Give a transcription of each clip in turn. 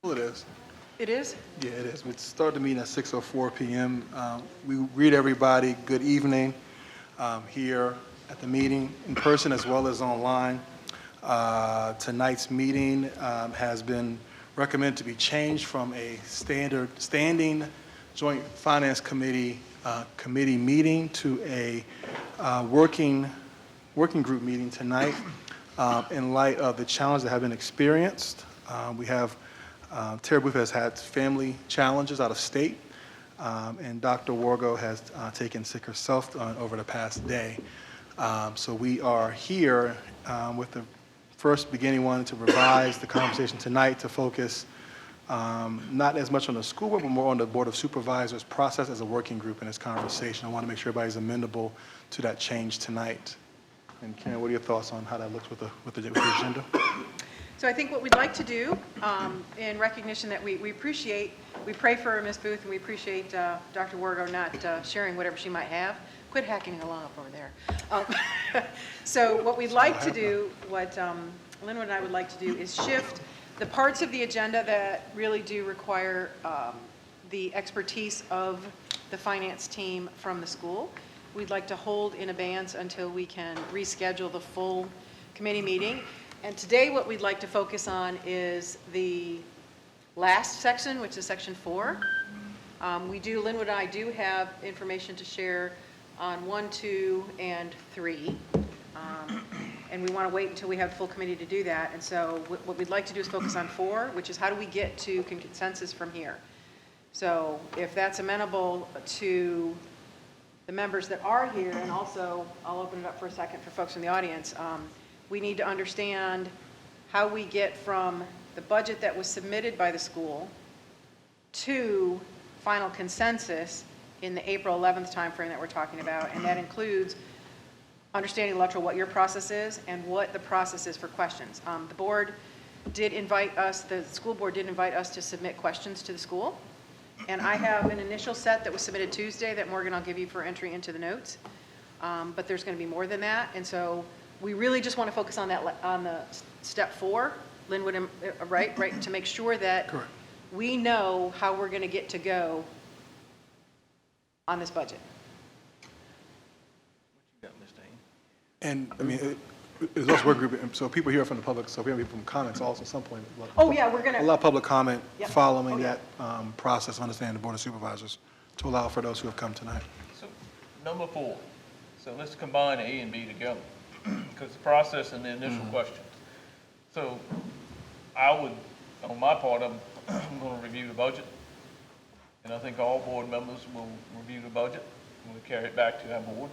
Well, it is. It is? Yeah, it is. We start the meeting at 6:04 p.m. We greet everybody, good evening, here at the meeting, in person as well as online. Tonight's meeting has been recommended to be changed from a standing Joint Finance Committee committee meeting to a working group meeting tonight in light of the challenges that have been experienced. We have Terry Booth has had family challenges out of state, and Dr. Wargo has taken sick herself over the past day. So we are here with the first beginning one to revise the conversation tonight to focus not as much on the school board, but more on the Board of Supervisors process as a working group in this conversation. I want to make sure everybody's amenable to that change tonight. And Karen, what are your thoughts on how that looks with the agenda? So I think what we'd like to do, in recognition that we pray for Ms. Booth, and we appreciate Dr. Wargo not sharing whatever she might have. Quit hacking along up over there. So what we'd like to do, what Linwood and I would like to do, is shift the parts of the agenda that really do require the expertise of the finance team from the school. We'd like to hold in abeyance until we can reschedule the full committee meeting. And today what we'd like to focus on is the last section, which is section 4. Linwood and I do have information to share on 1, 2, and 3. And we want to wait until we have the full committee to do that. And so what we'd like to do is focus on 4, which is how do we get to consensus from here? So if that's amenable to the members that are here, and also I'll open it up for a second for folks in the audience, we need to understand how we get from the budget that was submitted by the school to final consensus in the April 11th timeframe that we're talking about. And that includes understanding, Luttrell, what your process is and what the process is for questions. The board did invite us, the school board did invite us to submit questions to the school. And I have an initial set that was submitted Tuesday that Morgan, I'll give you for entry into the notes. But there's going to be more than that. And so we really just want to focus on that, on the step 4, Linwood, right, to make sure that Correct. we know how we're going to get to go on this budget. What you got, Mr. Haynes? And I mean, it's also work group, so people here from the public, so we have people from comments also at some point. Oh, yeah, we're going to. A lot of public comment Yep. following Oh, yeah. that process, understanding the Board of Supervisors, to allow for those who have come tonight. So, number 4. So let's combine A and B together, because the process and the initial questions. So I would, on my part, I'm going to review the budget, and I think all board members will review the budget, and we'll carry it back to our board.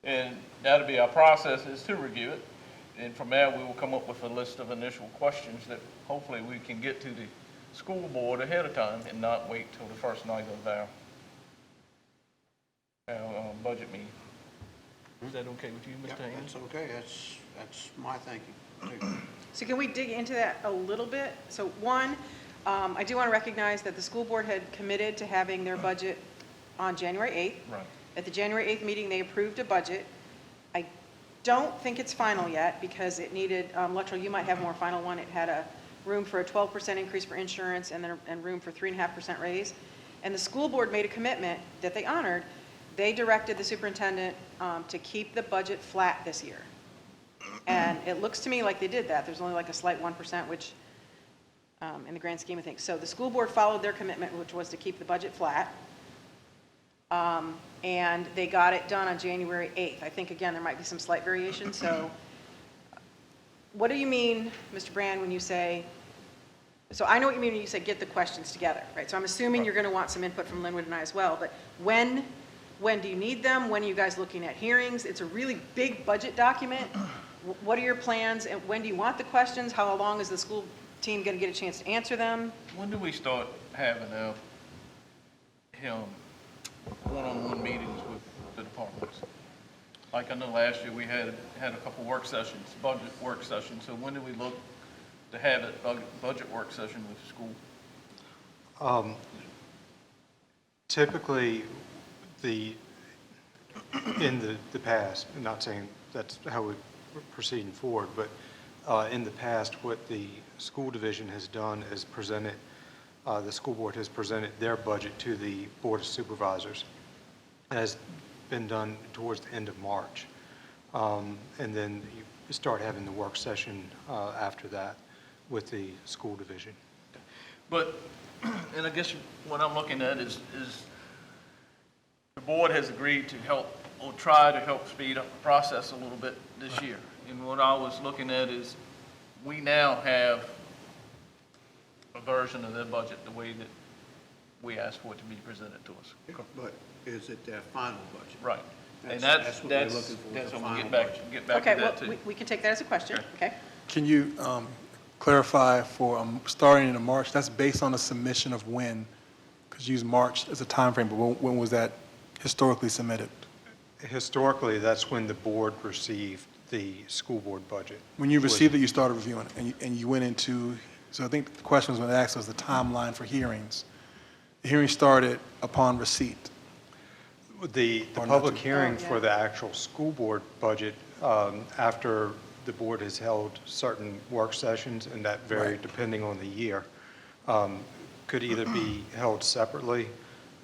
And that'll be our process, is to review it, and from there, we will come up with a list of initial questions that hopefully we can get to the school board ahead of time and not wait till the first night of our budget meeting. Is that okay with you, Mr. Yep, Haynes? that's okay. That's my thinking, too. So can we dig into that a little bit? So one, I do want to recognize that the school board had committed to having their budget on January 8th. Right. At the January 8th meeting, they approved a budget. I don't think it's final yet because it needed, Luttrell, you might have a more final one. It had a room for a 12% increase for insurance and room for 3.5% raise. And the school board made a commitment that they honored. They directed the superintendent to keep the budget flat this year. And it looks to me like they did that. There's only like a slight 1%, which in the grand scheme of things. So the school board followed their commitment, which was to keep the budget flat. And they got it done on January 8th. I think, again, there might be some slight variation. So what do you mean, Mr. Brand, when you say, so I know what you mean when you say get the questions together, right? So I'm assuming you're going to want some input from Linwood and I as well. But when do you need them? When are you guys looking at hearings? It's a really big budget document. What are your plans? And when do you want the questions? How long is the school team going to get a chance to answer them? When do we start having one-on-one meetings with the departments? Like I know last year we had a couple work sessions, budget work sessions. So when do we look to have a budget work session with the school? Typically, in the past, I'm not saying that's how we're proceeding forward, but In the past, what the school division has done is presented, the school board has presented their budget to the Board of Supervisors. It has been done towards the end of March. And then you start having the work session after that with the school division. But, and I guess what I'm looking at is the board has agreed to help, or try to help speed up the process a little bit this year. And what I was looking at is, we now have a version of their budget the way that we asked for it to be presented to us. But is it their final budget? Right. And That's what we're that's, looking for, that's the what we'll final get back, budget. get back Okay, to well, that too. we can take that as a question, okay? Can you clarify for starting in March, that's based on a submission of when? Because you use March as a time frame, but when was that historically submitted? Historically, that's when the board received the school board budget. When you received it, you started reviewing it, and you went into, so I think the question was when asked was the timeline for hearings. The hearing started upon receipt. The Or public nothing. hearing Oh, yeah. for the actual school board budget, after the board has held certain work sessions, and that vary Right. depending on the year, could either be held separately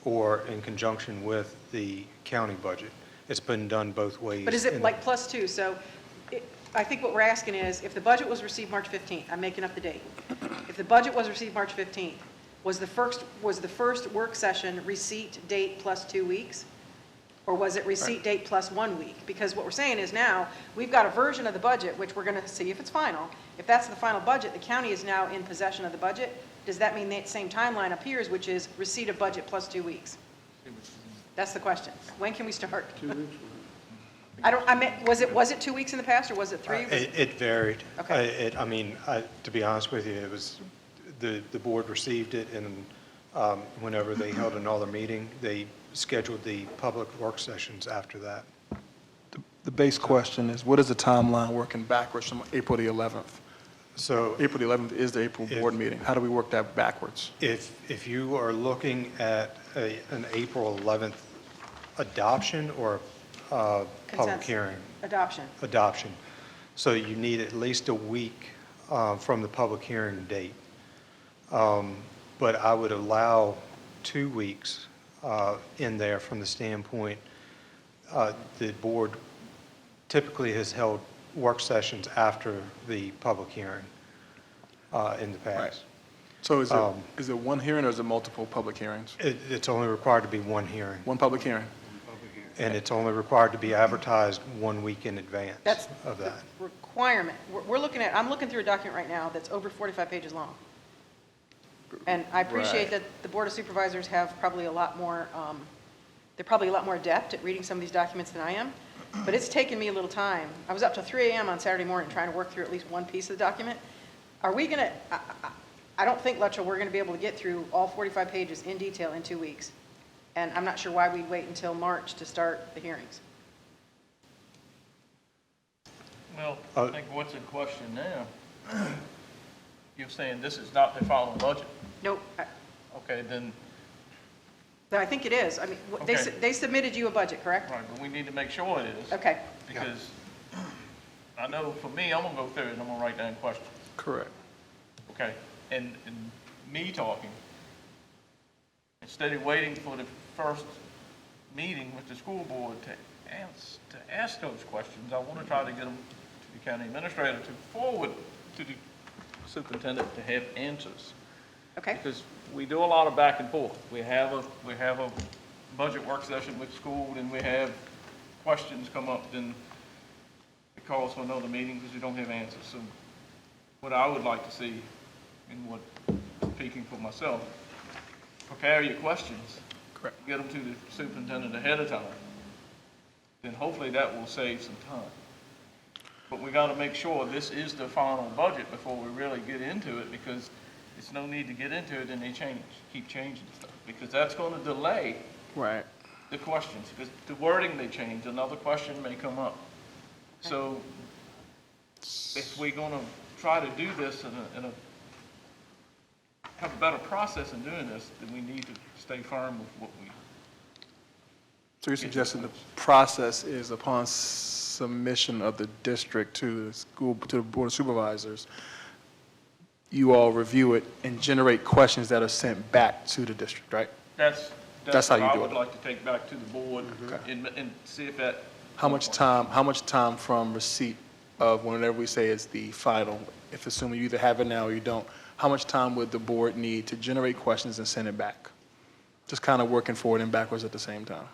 or in conjunction with the county budget. It's been done both ways. But is it in- like plus two? So I think what we're asking is, if the budget was received March 15th, I'm making up the date. If the budget was received March 15th, was the first work session receipt date plus 2 weeks? Or was it receipt date plus 1 week? Because what we're saying is now, we've got a version of the budget, which we're going to see if it's final. If that's the final budget, the county is now in possession of the budget. Does that mean that same timeline appears, which is receipt of budget plus 2 weeks? That's the question. When can we start? 2 weeks? I meant, was it 2 weeks in the past, or was it 3? It varied. Okay. To be honest with you, it was, the board received it, and whenever they held another meeting, they scheduled the public work sessions after that. The base question is, what is the timeline working backwards from April the 11th? So April the 11th is the April board meeting. How do we work that backwards? if you are looking at an April 11th adoption or public Consensus. hearing, Adoption. so you need at least a week from the public hearing date. But I would allow 2 weeks in there from the standpoint, the board typically has held work sessions after the public hearing in the past. So is it one hearing or is it multiple public hearings? It's only required to be one hearing, One public hearing? and it's only required to be advertised 1 week in advance That's of the that. requirement. I'm looking through a document right now that's over 45 pages long. And I appreciate Right. that the Board of Supervisors have probably a lot more, they're probably a lot more adept at reading some of these documents than I am, but it's taken me a little time. I was up till 3 a.m. on Saturday morning trying to work through at least one piece of the document. Are we going to, I don't think, Luttrell, we're going to be able to get through all 45 pages in detail in 2 weeks. And I'm not sure why we'd wait until March to start the hearings. Well, I think what's in question now, you're saying this is not the final budget. Nope, Okay, then, I think it is. I mean, they Okay. they submitted you a budget, correct? right, but we need to make sure it is. Okay. Because I know for me, I'm gonna go through it and I'm gonna write down questions. Correct. Okay, and me talking, instead of waiting for the first meeting with the school board to ask those questions, I want to try to get them to the county administrator to forward to the superintendent to have answers. Okay. Because we do a lot of back and forth. We have a budget work session with school, and we have questions come up, then it calls for another meeting because we don't have answers. So what I would like to see, and what, speaking for myself, prepare your questions. Correct. Get them to the superintendent ahead of time. Then hopefully that will save some time. But we got to make sure this is the final budget before we really get into it, because it's no need to get into it and they keep changing stuff, because that's going to delay Right. the questions, because the wording may change, another question may come up. So if we're going to try to do this have a better process in doing this, then we need to stay firm with what we. So you're suggesting the process is upon submission of the district to the school, to the Board of Supervisors, you all review it and generate questions that are sent back to the district, right? That's That's how what you I do would it. like to take back to the board Okay. and see if that. How much time from receipt of whenever we say it's the final, if assuming you either have it now or you don't, how much time would the board need to generate questions and send it back? Just kind of working forward and backwards at the same time.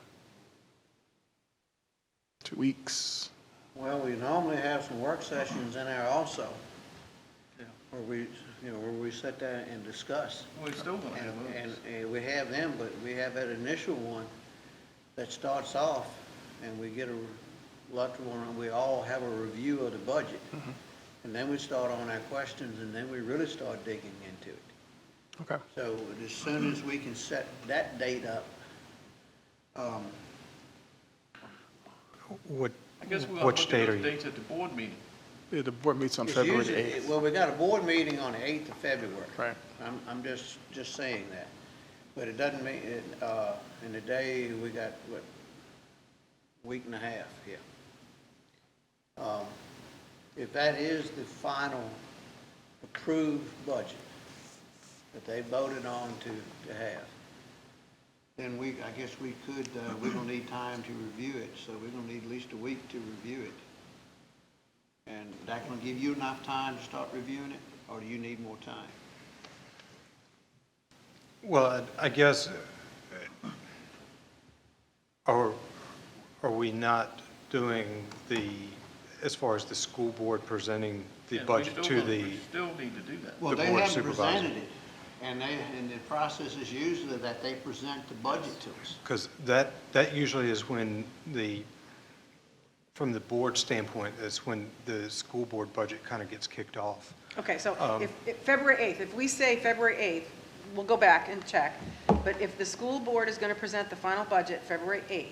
2 weeks? Well, we normally have some work sessions in there also, Yeah. where we sit there and discuss. We're still gonna have And, those. and we have them, but we have that initial one that starts off, and we get a lot of one, we all have a review of the budget. And then we start on our questions, and then we really start digging into it. Okay. So as soon as we can set that date up, What, I guess we'll which look at date are those you? dates at the board meeting. Yeah, the board meets on it's February the usually, 8th. well, we got a board meeting on the 8th of February. Right. I'm just saying that. But it doesn't mean, in the day, we got, what, week and a half here. If that is the final approved budget that they voted on to have, then I guess we could, we're gonna need time to review it, so we're gonna need at least a week to review it. And that gonna give you enough time to start reviewing it, or do you need more time? Well, I guess, are we not doing as far as the school board presenting the Yeah, we budget still to gonna- the, We still need to do that. Well, The they Board of haven't Supervisors. presented it, and the process is usually that they present the budget to us. because that usually is when from the board standpoint, is when the school board budget kind of gets kicked off. Okay, so if February 8th, if we say February 8th, we'll go back and check, but if the school board is going to present the final budget February 8th,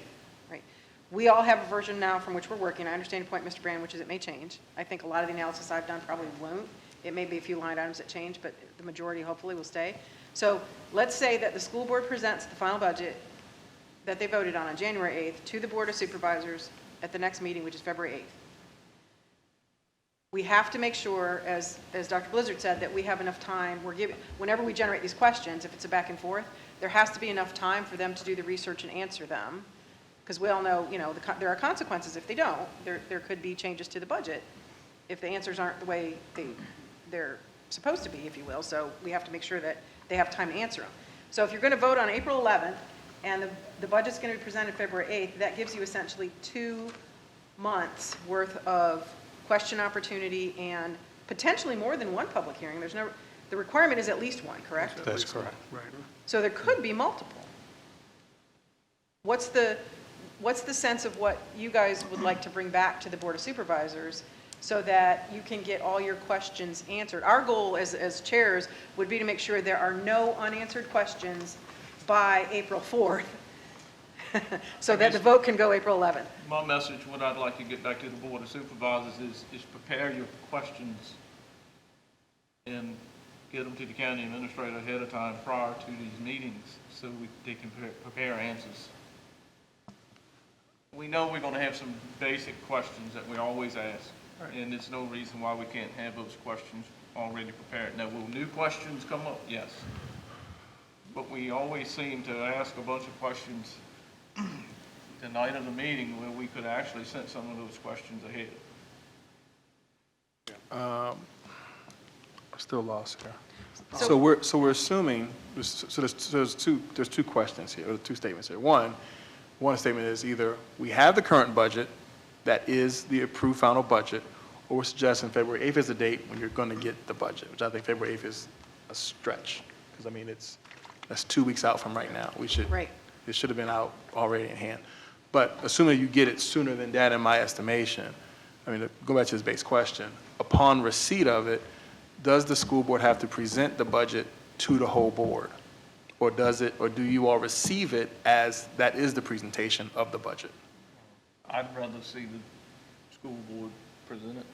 right? We all have a version now from which we're working. I understand your point, Mr. Brand, which is it may change. I think a lot of the analysis I've done probably won't. It may be a few line items that change, but the majority hopefully will stay. So let's say that the school board presents the final budget that they voted on January 8th to the Board of Supervisors at the next meeting, which is February 8th. We have to make sure, as Dr. Blizzard said, that we have enough time. Whenever we generate these questions, if it's a back and forth, there has to be enough time for them to do the research and answer them. Because we all know, there are consequences if they don't. There could be changes to the budget if the answers aren't the way they're supposed to be, if you will. So we have to make sure that they have time to answer them. So if you're going to vote on April 11th, and the budget's going to be presented February 8th, that gives you essentially 2 months worth of question opportunity and potentially more than one public hearing. The requirement is at least one, correct? That's correct. Right. So there could be multiple. What's the sense of what you guys would like to bring back to the Board of Supervisors so that you can get all your questions answered? Our goal as chairs would be to make sure there are no unanswered questions by April 4th, so that the vote can go April 11th. My message, what I'd like to get back to the Board of Supervisors is prepare your questions and get them to the county administrator ahead of time prior to these meetings so they can prepare answers. We know we're going to have some basic questions that we always ask, and there's no reason why we can't have those questions already prepared. Now, will new questions come up? Yes. But we always seem to ask a bunch of questions the night of the meeting where we could actually send some of those questions ahead. I'm still lost here. So- So we're assuming, there's two questions here, or 2 statements here. One statement is either we have the current budget, that is the approved final budget, or we're suggesting February 8th is the date when you're going to get the budget, which I think February 8th is a stretch, because I mean, that's 2 weeks out from right now. Right. It should have been out already in hand. But assuming you get it sooner than that, in my estimation, I mean, go back to his base question, upon receipt of it, does the school board have to present the budget to the whole board? Or do you all receive it as that is the presentation of the budget? I'd rather see the school board present it.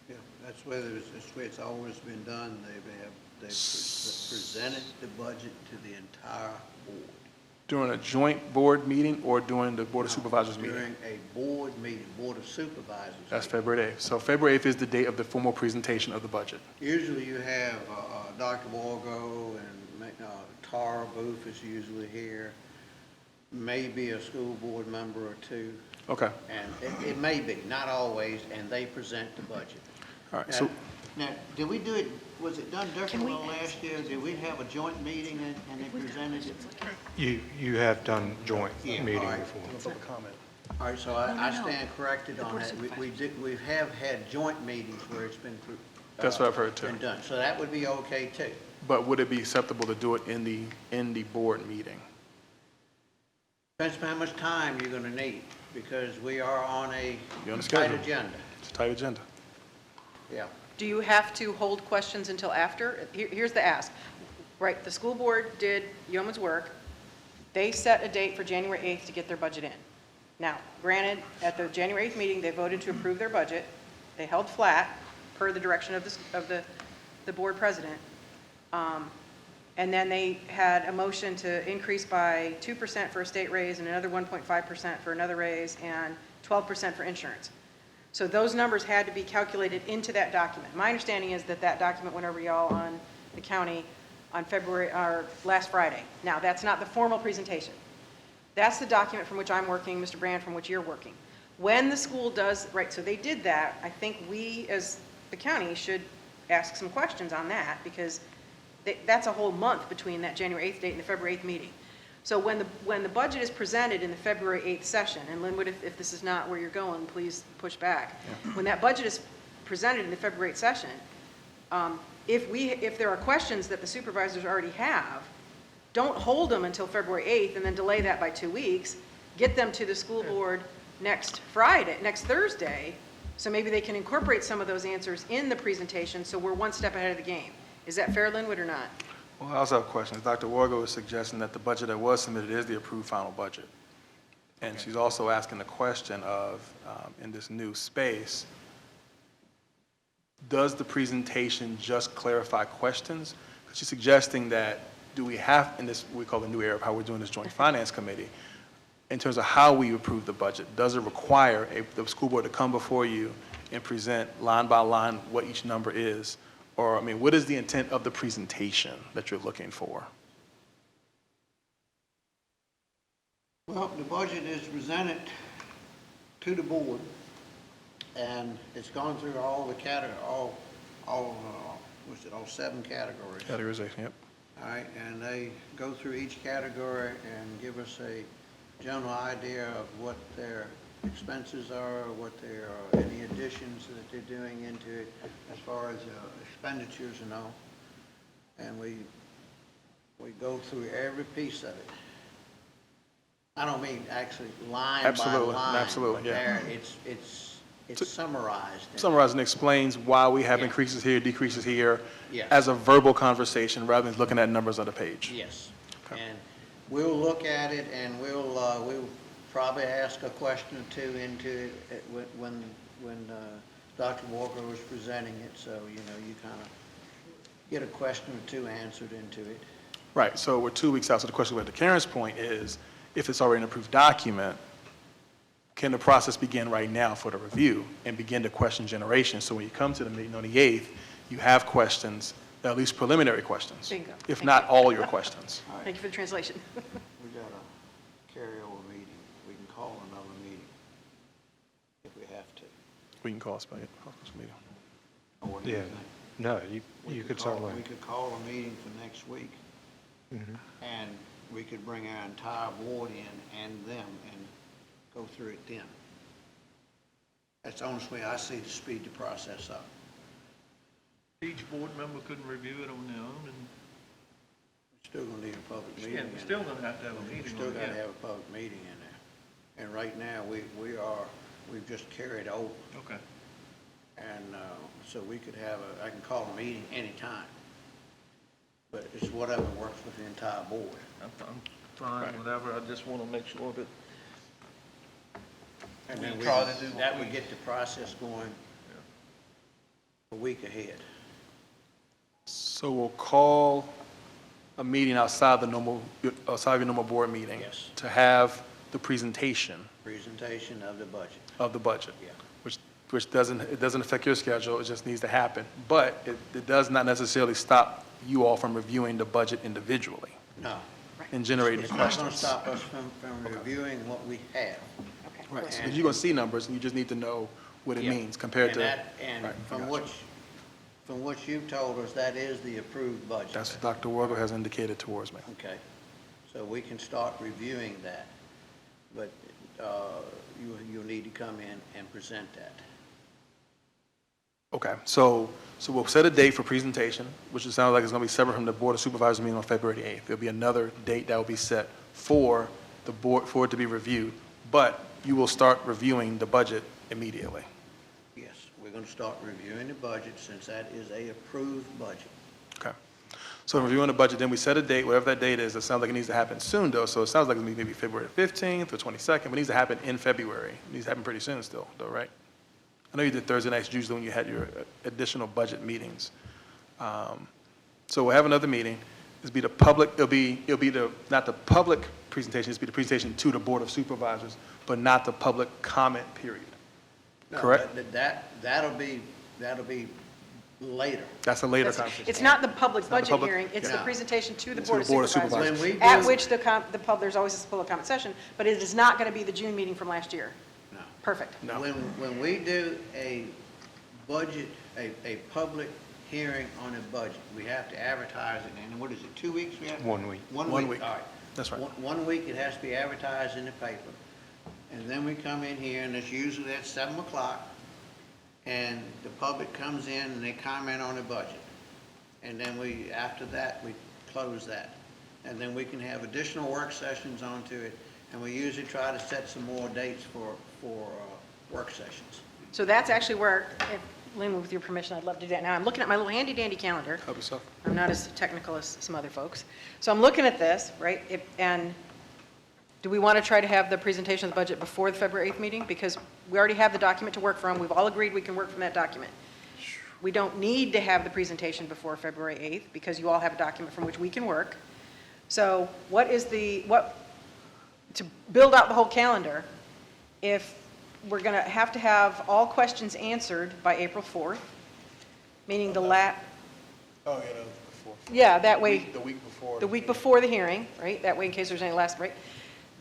Yeah, that's the way it's always been done. They've presented the budget to the entire board. During a joint board meeting or during the Board of Supervisors meeting? During a board meeting, Board of Supervisors. That's meeting. February 8th. So February 8th is the date of the formal presentation of the budget. Usually you have Dr. Wargo and Tara Booth is usually here, maybe a school board member or two, Okay, and it may be, not always, and they present the budget. all right, Now- so, Now, did we do it, was it done differently last year? Did we have a joint meeting and they presented it? You have done joint Yeah, meeting all right. before. public comment. All right, so I stand corrected on that. We have had joint meetings where it's been. That's what I've heard, too. Been done, so that would be okay too. But would it be acceptable to do it in the board meeting? Depends on how much time you're gonna need, because we are on a You're on a tight schedule. agenda. It's a tight agenda. Yeah. Do you have to hold questions until after? Here's the ask. Right, the school board did yeoman's work. They set a date for January 8th to get their budget in. Now, granted, at the January 8th meeting, they voted to approve their budget. They held flat per the direction of the board president. And then they had a motion to increase by 2% for a state raise and another 1.5% for another raise and 12% for insurance. So those numbers had to be calculated into that document. My understanding is that that document went over y'all on the county on last Friday. Now, that's not the formal presentation. That's the document from which I'm working, Mr. Brand, from which you're working. When the school does, right, so they did that, I think we, as the county, should ask some questions on that, because that's a whole month between that January 8th date and the February 8th meeting. So when the budget is presented in the February 8th session, and Linwood, if this is not where you're going, please push back. When that budget is presented in the February 8th session, if there are questions that the supervisors already have, don't hold them until February 8th and then delay that by 2 weeks. Get them to the school board next Thursday, so maybe they can incorporate some of those answers in the presentation, so we're one step ahead of the game. Is that fair, Linwood, or not? Well, I also have questions. Dr. Wargo is suggesting that the budget that was submitted is the approved final budget. And she's also asking the question of, in this new space, does the presentation just clarify questions? She's suggesting that, do we have, in this, we call the new era of how we're doing this joint finance committee, in terms of how we approve the budget, does it require the school board to come before you and present line by line what each number is? Or, I mean, what is the intent of the presentation that you're looking for? Well, the budget is presented to the board, and it's gone through all the all 7 categories. Categorization, yep. All right, and they go through each category and give us a general idea of what their expenses are, what there are, any additions that they're doing into it as far as expenditures and all. And we go through every piece of it. I don't mean actually line Absolutely, by line. absolutely, but yeah. there, it's summarized. Summarizes and explains why we have Yeah. increases here, decreases here, Yes. as a verbal conversation rather than looking at numbers on the page. Yes. Okay. And we'll look at it and we'll probably ask a question or two into it when Dr. Walker was presenting it, so, you kind of get a question or two answered into it. Right, so we're 2 weeks out, so the question to Karen's point is, if it's already an approved document, can the process begin right now for the review and begin the question generation? So when you come to the meeting on the 8th, you have questions, at least preliminary questions. Bingo. If Thank not all your questions. All right, Thank you for the translation. we got a carryover meeting. We can call another meeting if we have to. We can call a special meeting. Or what do you Yeah, think? no, We you could call- certainly. We could call a meeting for next week, Mhm. and we could bring our entire board in and them and go through it then. That's the only way I see to speed the process up. Each board member couldn't review it on their own, and We're still gonna need a public meeting. yeah, in we're still there. gonna have to have a We meeting still on gotta that. have a public meeting in there. And right now, we've just carried over. Okay. And so we could I can call a meeting anytime. But it's whatever works with the entire board. I'm fine, whatever, I just wanna make sure that And We then try to do what that we- would get the process going a week ahead. So we'll call a meeting outside of your normal board meeting. Yes. To have the presentation Presentation of the budget. of the budget. Yeah. Which doesn't affect your schedule, it just needs to happen. But it does not necessarily stop you all from reviewing the budget individually No. and generating the It's not going to questions. stop us from reviewing what we have. Okay. Right, because you're going to see numbers, and you just need to know what it Yeah. means compared to. And Right, I from got you. from what you've told us, that is the approved budget. That's what Dr. Wargo has indicated towards me. Okay, so we can start reviewing that, but you'll need to come in and present that. Okay, so we'll set a date for presentation, which it sounds like it's going to be separate from the Board of Supervisors meeting on February 8th. There'll be another date that will be set for the board, for it to be reviewed, but you will start reviewing the budget immediately. Yes, we're going to start reviewing the budget since that is a approved budget. Okay. So in reviewing the budget, then we set a date, whatever that date is. It sounds like it needs to happen soon, though, so it sounds like it's maybe February 15th or 22nd, but it needs to happen in February. It needs to happen pretty soon still, though, right? I know you did Thursday nights usually when you had your additional budget meetings. So we'll have another meeting. It'll be the public, it'll be not the public presentation, it'll be the presentation to the Board of Supervisors, but not the public comment period. No, Correct? That'll be later. That's a later That's- conversation. It's not the public not the budget public- hearing, it's the yeah. presentation to the To Board the Board of of Supervisors. Supervisors. When we At do- which there's always a public comment session, but it is not going to be the June meeting from last year. No. Perfect. No. When we do a budget, a public hearing on a budget, we have to advertise it, and what is it, 2 weeks we have? 1 week. 1 1 week. week, all right. That's right. 1 week, it has to be advertised in the paper. And then we come in here, and it's usually at 7 o'clock, and the public comes in and they comment on the budget. And then after that, we close that. And then we can have additional work sessions onto it, and we usually try to set some more dates for work sessions. So that's actually where, if, Lynn, with your permission, I'd love to do that now. I'm looking at my little handy dandy calendar. Help yourself. I'm not as technical as some other folks. So I'm looking at this, right? And do we want to try to have the presentation of the budget before the February 8th meeting? Because we already have the document to work from. We've all agreed we can work from that document. We don't need to have the presentation before February 8th because you all have a document from which we can work. So to build out the whole calendar, if we're going to have all questions answered by April 4th, meaning Oh, yeah, before. yeah, that way. The week before. The week before the hearing, right? That way, in case there's any last break.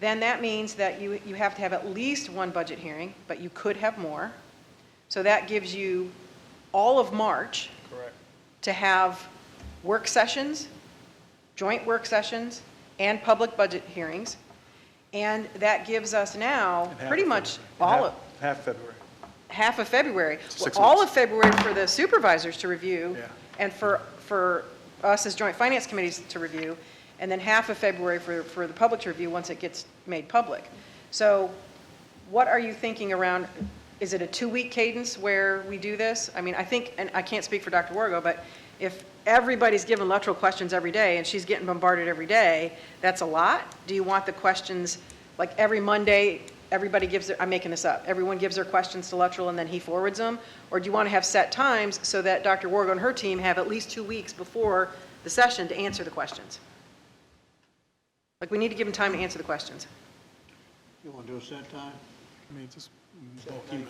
Then that means that you have to have at least one budget hearing, but you could have more. So that gives you all of March Correct. to have work sessions, joint work sessions, and public budget hearings. And that gives us now And half pretty of much February. all of, Half February. half of February. Well, 6 all weeks. of February for the supervisors to review, Yeah. and for us as joint finance committees to review, and then half of February for the public to review once it gets made public. So what are you thinking around, is it a 2-week cadence where we do this? I mean, I think, and I can't speak for Dr. Wargo, but if everybody's given electoral questions every day and she's getting bombarded every day, that's a lot. Do you want the questions, like every Monday, everybody gives their, I'm making this up, everyone gives their questions to Luttrell and then he forwards them? Or do you want to have set times so that Dr. Wargo and her team have at least 2 weeks before the session to answer the questions? Like, we need to give them time to answer the questions. You want to do a set time? I mean, just bulk email.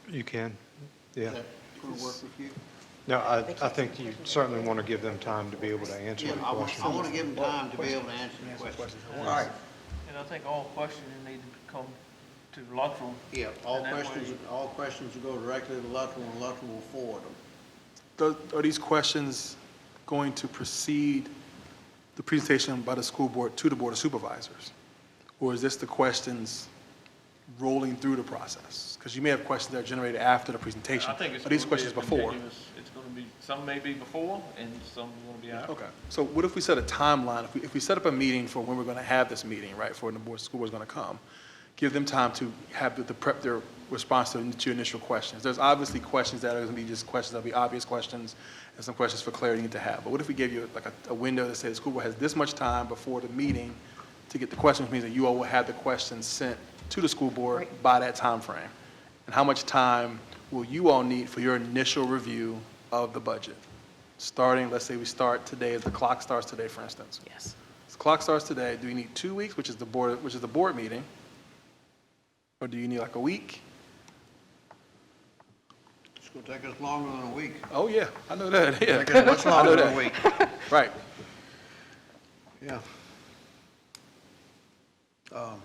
You can, yeah. Is that going to work with you? No, I think you certainly want to give them time to be able to answer Yeah, the I questions. want to give them time to be able to answer the questions. All right, And I think all questions need to come to Luttrell. yeah, all And that way- questions will go directly to Luttrell, and Luttrell will forward them. Are these questions going to precede the presentation by the school board to the Board of Supervisors? Or is this the questions rolling through the process? Because you may have questions that are generated after the presentation. I think it's Are these gonna be questions a before? continuous- It's going to be, some may be before and some going to be after. Okay, so what if we set a timeline, if we set up a meeting for when we're going to have this meeting, right, for when the board, school board's going to come, give them time to have to prep their response to your initial questions. There's obviously questions that are going to be just questions, that'll be obvious questions, and some questions for clarity you need to have. But what if we gave you like a window that says the school board has this much time before the meeting to get the questions, which means that you all will have the questions sent to the school board Right. by that time frame? And how much time will you all need for your initial review of the budget? starting, let's say we start today, the clock starts today, for instance. Yes. The clock starts today, do you need 2 weeks, which is the board meeting? Or do you need like a week? It's gonna take us longer than a week. Oh, yeah, I know that, yeah. Take us much I know longer than that. a week. Right. Yeah. I'm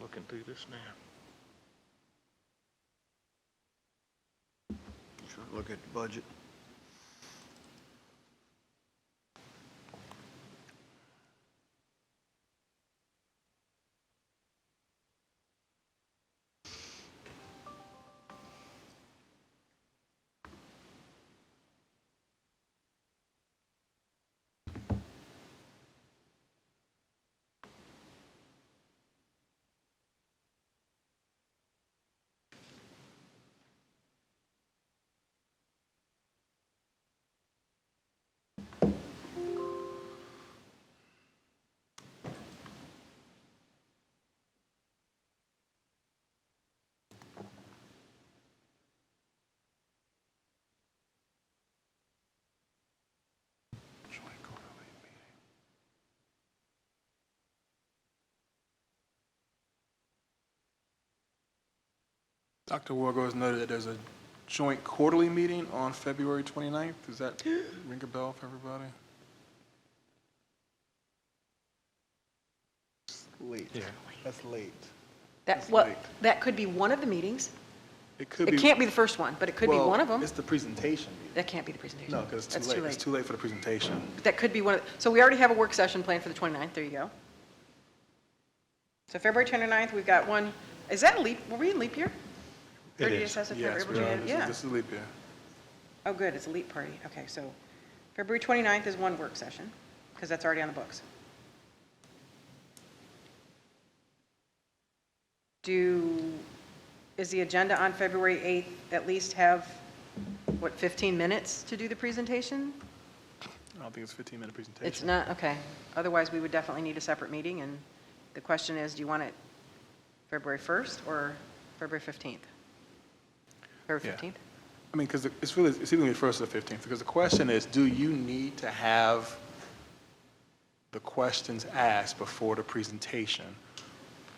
looking through this now. Trying to look at the budget. Dr. Wargo has noted that there's a joint quarterly meeting on February 29th. Does that ring a bell for everybody? Late. Yeah. That's late. That could be one of the meetings. It could be. It can't be the first one, but it could be well, one of them. It's the presentation meeting. That can't be the presentation. No, because That's it's too late. It's too late for the presentation. But that could be one of, so we already have a work session planned for the 29th, there you go. So February 29th, we've got one, is that leap, were we in leap year? It 30 is. days after Yes, February, we are. yeah. This is leap year. Oh, good, it's a leap party, okay, so February 29th is one work session, because that's already on the books. Is the agenda on February 8th at least have, 15 minutes to do the presentation? I don't think it's a 15-minute presentation. It's not, okay. Otherwise, we would definitely need a separate meeting, and the question is, do you want it February 1st or February 15th? February Yeah. 15th? I mean, because it's either going to be the 1st or the 15th, because the question is, do you need to have the questions asked before the presentation,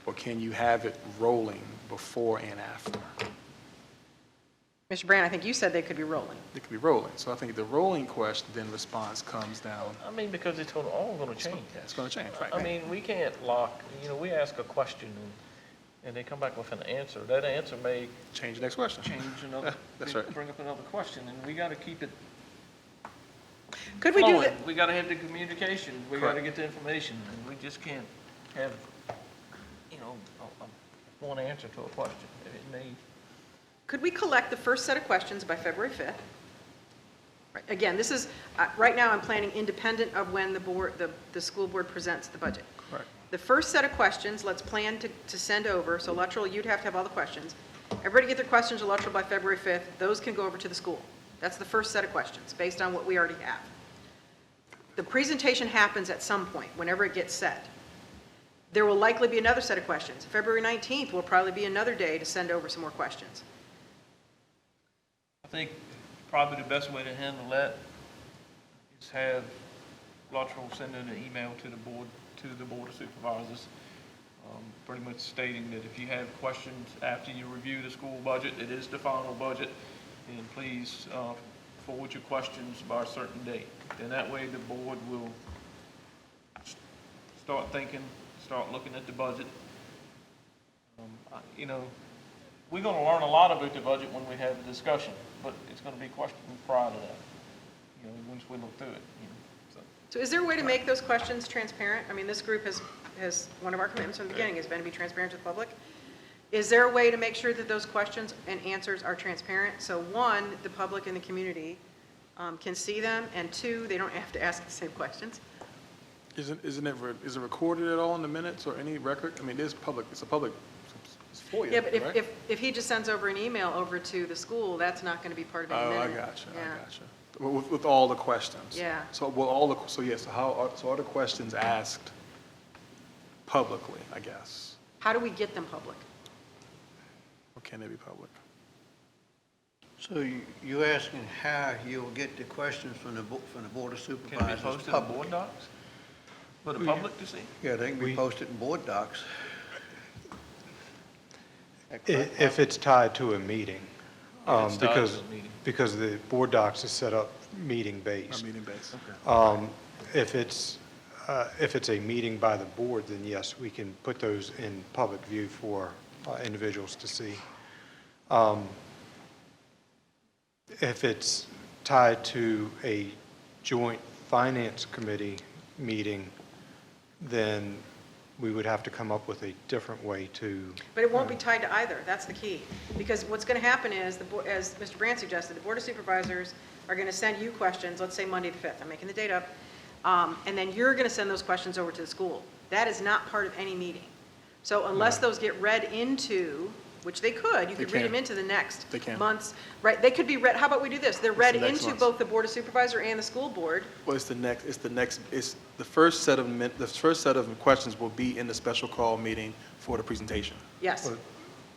or can you have it rolling before and after? Mr. Brand, I think you said they could be rolling. It could be rolling. So I think the rolling question, then response comes down. I mean, because it's all gonna change. Yeah, it's going to change, right? I mean, we can't lock, we ask a question and they come back with an answer. That answer may Change the next question. change another, That's right. bring up another question, and we gotta keep it Could we do flowing. that? We gotta have the communication, we gotta Correct. get the information, and we just can't have, one answer to a question. It may, Could we collect the first set of questions by February 5th? Right, again, this is, right now I'm planning independent of when the school board presents the budget. Correct. The first set of questions, let's plan to send over, so Luttrell, you'd have to have all the questions. Everybody get their questions to Luttrell by February 5th, those can go over to the school. That's the first set of questions, based on what we already have. The presentation happens at some point, whenever it gets set. There will likely be another set of questions. February 19th will probably be another day to send over some more questions. I think probably the best way to handle that is have Luttrell send in an email to the Board of Supervisors, pretty much stating that if you have questions after you review the school budget, it is the final budget, and please forward your questions by a certain date. And that way the board will start thinking, start looking at the budget. We're going to learn a lot about the budget when we have the discussion, but it's going to be questions prior to that, once we look through it. So is there a way to make those questions transparent? I mean, this group has, one of our commitments from the beginning has been to be transparent to the public. Is there a way to make sure that those questions and answers are transparent? So one, the public and the community can see them, and two, they don't have to ask the same questions. Is it recorded at all in the minutes or any record? I mean, it's public, it's FOIA, Yeah, but right? if he just sends over an email over to the school, that's not going to be part of any Oh, I minute. got you, Yeah. I got you. With all the questions? Yeah. So, so are the questions asked publicly, I guess? How do we get them public? can they be public? So you asking how you'll get the questions from the Board of Can it be Supervisors posted in public? board docs for the public to see? Yeah, they can be We- posted in board docs. If it's tied to a meeting, If it's tied to because, a meeting. because the board docs is set up Or meeting-based. meeting based? If it's a meeting by the board, then yes, we can put those in public view for individuals to see. If it's tied to a joint finance committee meeting, then we would have to come up with a different way to, But it won't be tied to either, that's the key. Because what's going to happen is, as Mr. Brandt suggested, the Board of Supervisors are going to send you questions, let's say Monday the 5th, I'm making the date up, and then you're going to send those questions over to the school. That is not part of any meeting. So unless those get read into, which they could, you could read can. them into the next They can. month's, right, they could be read, how about we do this? They're read the next into month's. both the Board of Supervisor and the school board. Well, it's the first set of questions will be in the special call meeting for the presentation, Yes,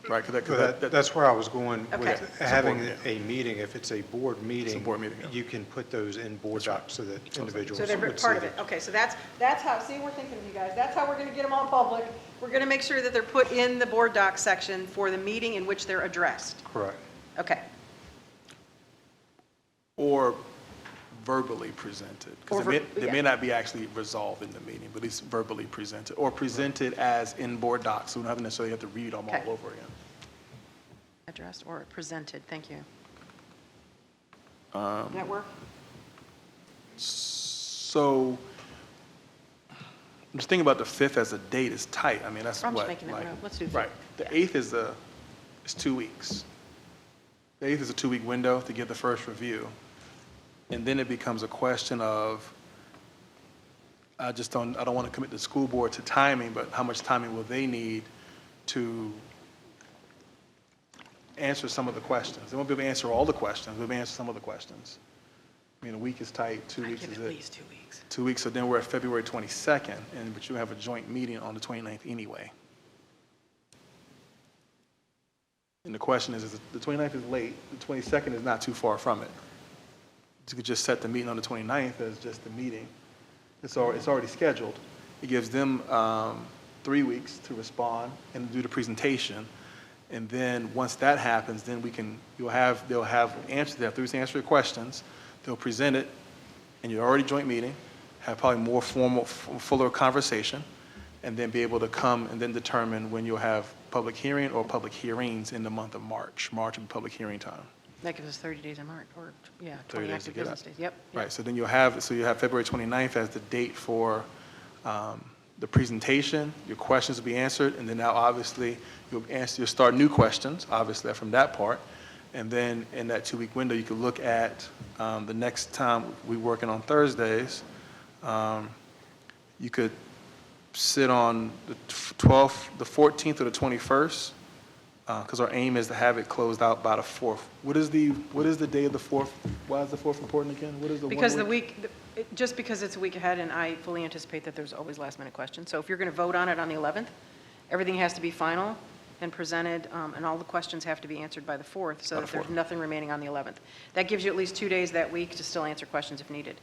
right? 'Cause that's where I was going Okay. with having a meeting. If it's a board meeting, board meeting, yeah. you can put those in board docs so that individuals so they're would see part of them. it. Okay, so that's how, see, we're thinking of you guys. That's how we're going to get them all public. We're going to make sure that they're put in the board doc section for the meeting in which they're addressed. Correct. Okay. Or verbally presented. Because Or they may not be actually resolved in the meeting, but it's verbally presented, or presented as in board docs, so we don't necessarily have to read them Okay. all over again. Addressed or presented, thank you. Um, Does that work? So, I'm just thinking about the 5th as a date is tight. I mean, that's I'm just what, making it like, up. Let's do the right. 5th. The Yeah. 8th is 2 weeks. The 8th is a 2-week window to give the first review. And then it becomes a question of, I don't want to commit the school board to timing, but how much timing will they need to answer some of the questions? They won't be able to answer all the questions, they'll be able to answer some of the questions. I mean, a week is tight, 2 I weeks give is at it. least 2 weeks. 2 weeks, so then we're at February 22nd, but you have a joint meeting on the 29th anyway. And the question is the 29th is late, the 22nd is not too far from it. You could just set the meeting on the 29th as just the meeting. It's already scheduled. It gives them 3 weeks to respond and do the presentation. And then, once that happens, then they'll have answers, they have 3 weeks to answer your questions. They'll present it in your already joint meeting, have probably more formal, fuller conversation, and then be able to come and then determine when you'll have public hearing or public hearings in the month of March. March will be public hearing time. That gives us 30 days in March, or, yeah, 30 20 days to active get business out. days. Yep. Right, so then you have February 29th as the date for the presentation, your questions will be answered, and then now obviously you'll start new questions, obviously from that part. And then in that 2-week window, you could look at the next time we're working on Thursdays. You could sit on the 12th, the 14th, or the 21st, because our aim is to have it closed out by the 4th. What is the day of the 4th? Why is the 4th important again? What is the Because one week? just because it's a week ahead, and I fully anticipate that there's always last-minute questions. So if you're going to vote on it on the 11th, everything has to be final and presented, and all the questions have to be answered by the 4th, so By that the there's 4th. nothing remaining on the 11th. That gives you at least 2 days that week to still answer questions if needed.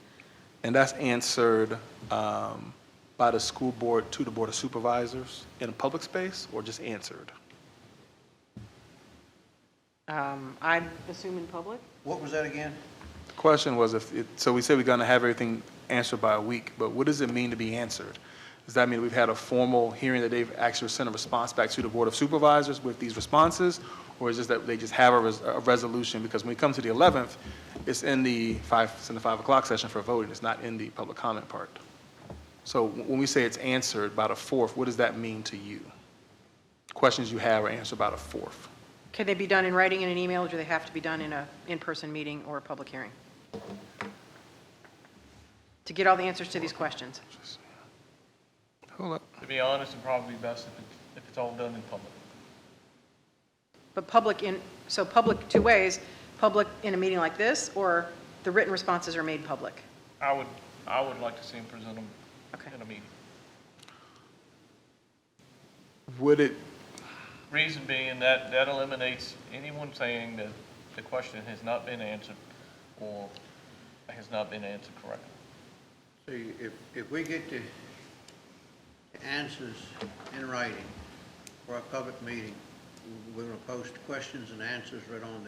And that's answered by the school board to the Board of Supervisors in a public space, or just answered? I'm assuming public? What was that again? The question was so we said we're going to have everything answered by a week, but what does it mean to be answered? Does that mean we've had a formal hearing that they've actually sent a response back to the Board of Supervisors with these responses? Or is it that they just have a resolution? Because when we come to the 11th, it's in the 5 o'clock session for voting. It's not in the public comment part. So when we say it's answered by the 4th, what does that mean to you? Questions you have are answered by the 4th. Can they be done in writing in an email, or do they have to be done in a in-person meeting or a public hearing? To get all the answers to these questions. Hold up. To be honest, it'd probably be best if it's all done in public. But public 2 ways, public in a meeting like this, or the written responses are made public? I would like to see them present them Okay. in a meeting. Would it, Reason being that that eliminates anyone saying that the question has not been answered or has not been answered correctly. See, if we get the answers in writing for a public meeting, we're gonna post questions and answers right on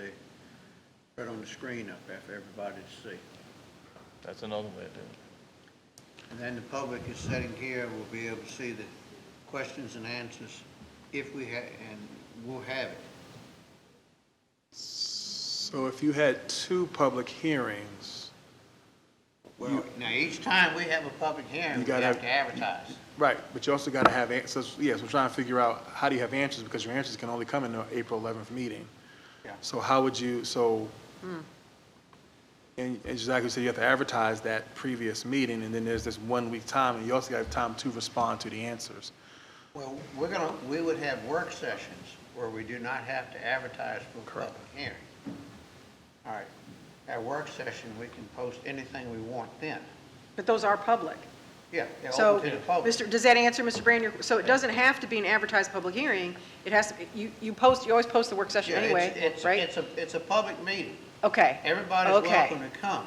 the screen up there for everybody to see. That's another way of doing it. And then the public is sitting here, will be able to see the questions and answers if we have, and we'll have it. So if you had 2 public hearings, Well, now, each time we have a public hearing, You we gotta have have- to advertise. right, but you also got to have answers. Yes, we're trying to figure out how do you have answers, because your answers can only come in the April 11th meeting. Yeah. So how would you, and exactly, so you have to advertise that previous meeting, and then there's this 1 week time, and you also got time to respond to the answers. Well, we would have work sessions where we do not have to advertise for a public hearing. All right, at work session, we can post anything we want then. But those are public. Yeah, they're So, open to the public. does that answer, Mr. Brand? So it doesn't have to be an advertised public hearing. It has to, you always post the work session Yeah, anyway, right? It's a public meeting. Okay. Everybody's Okay. welcome to come.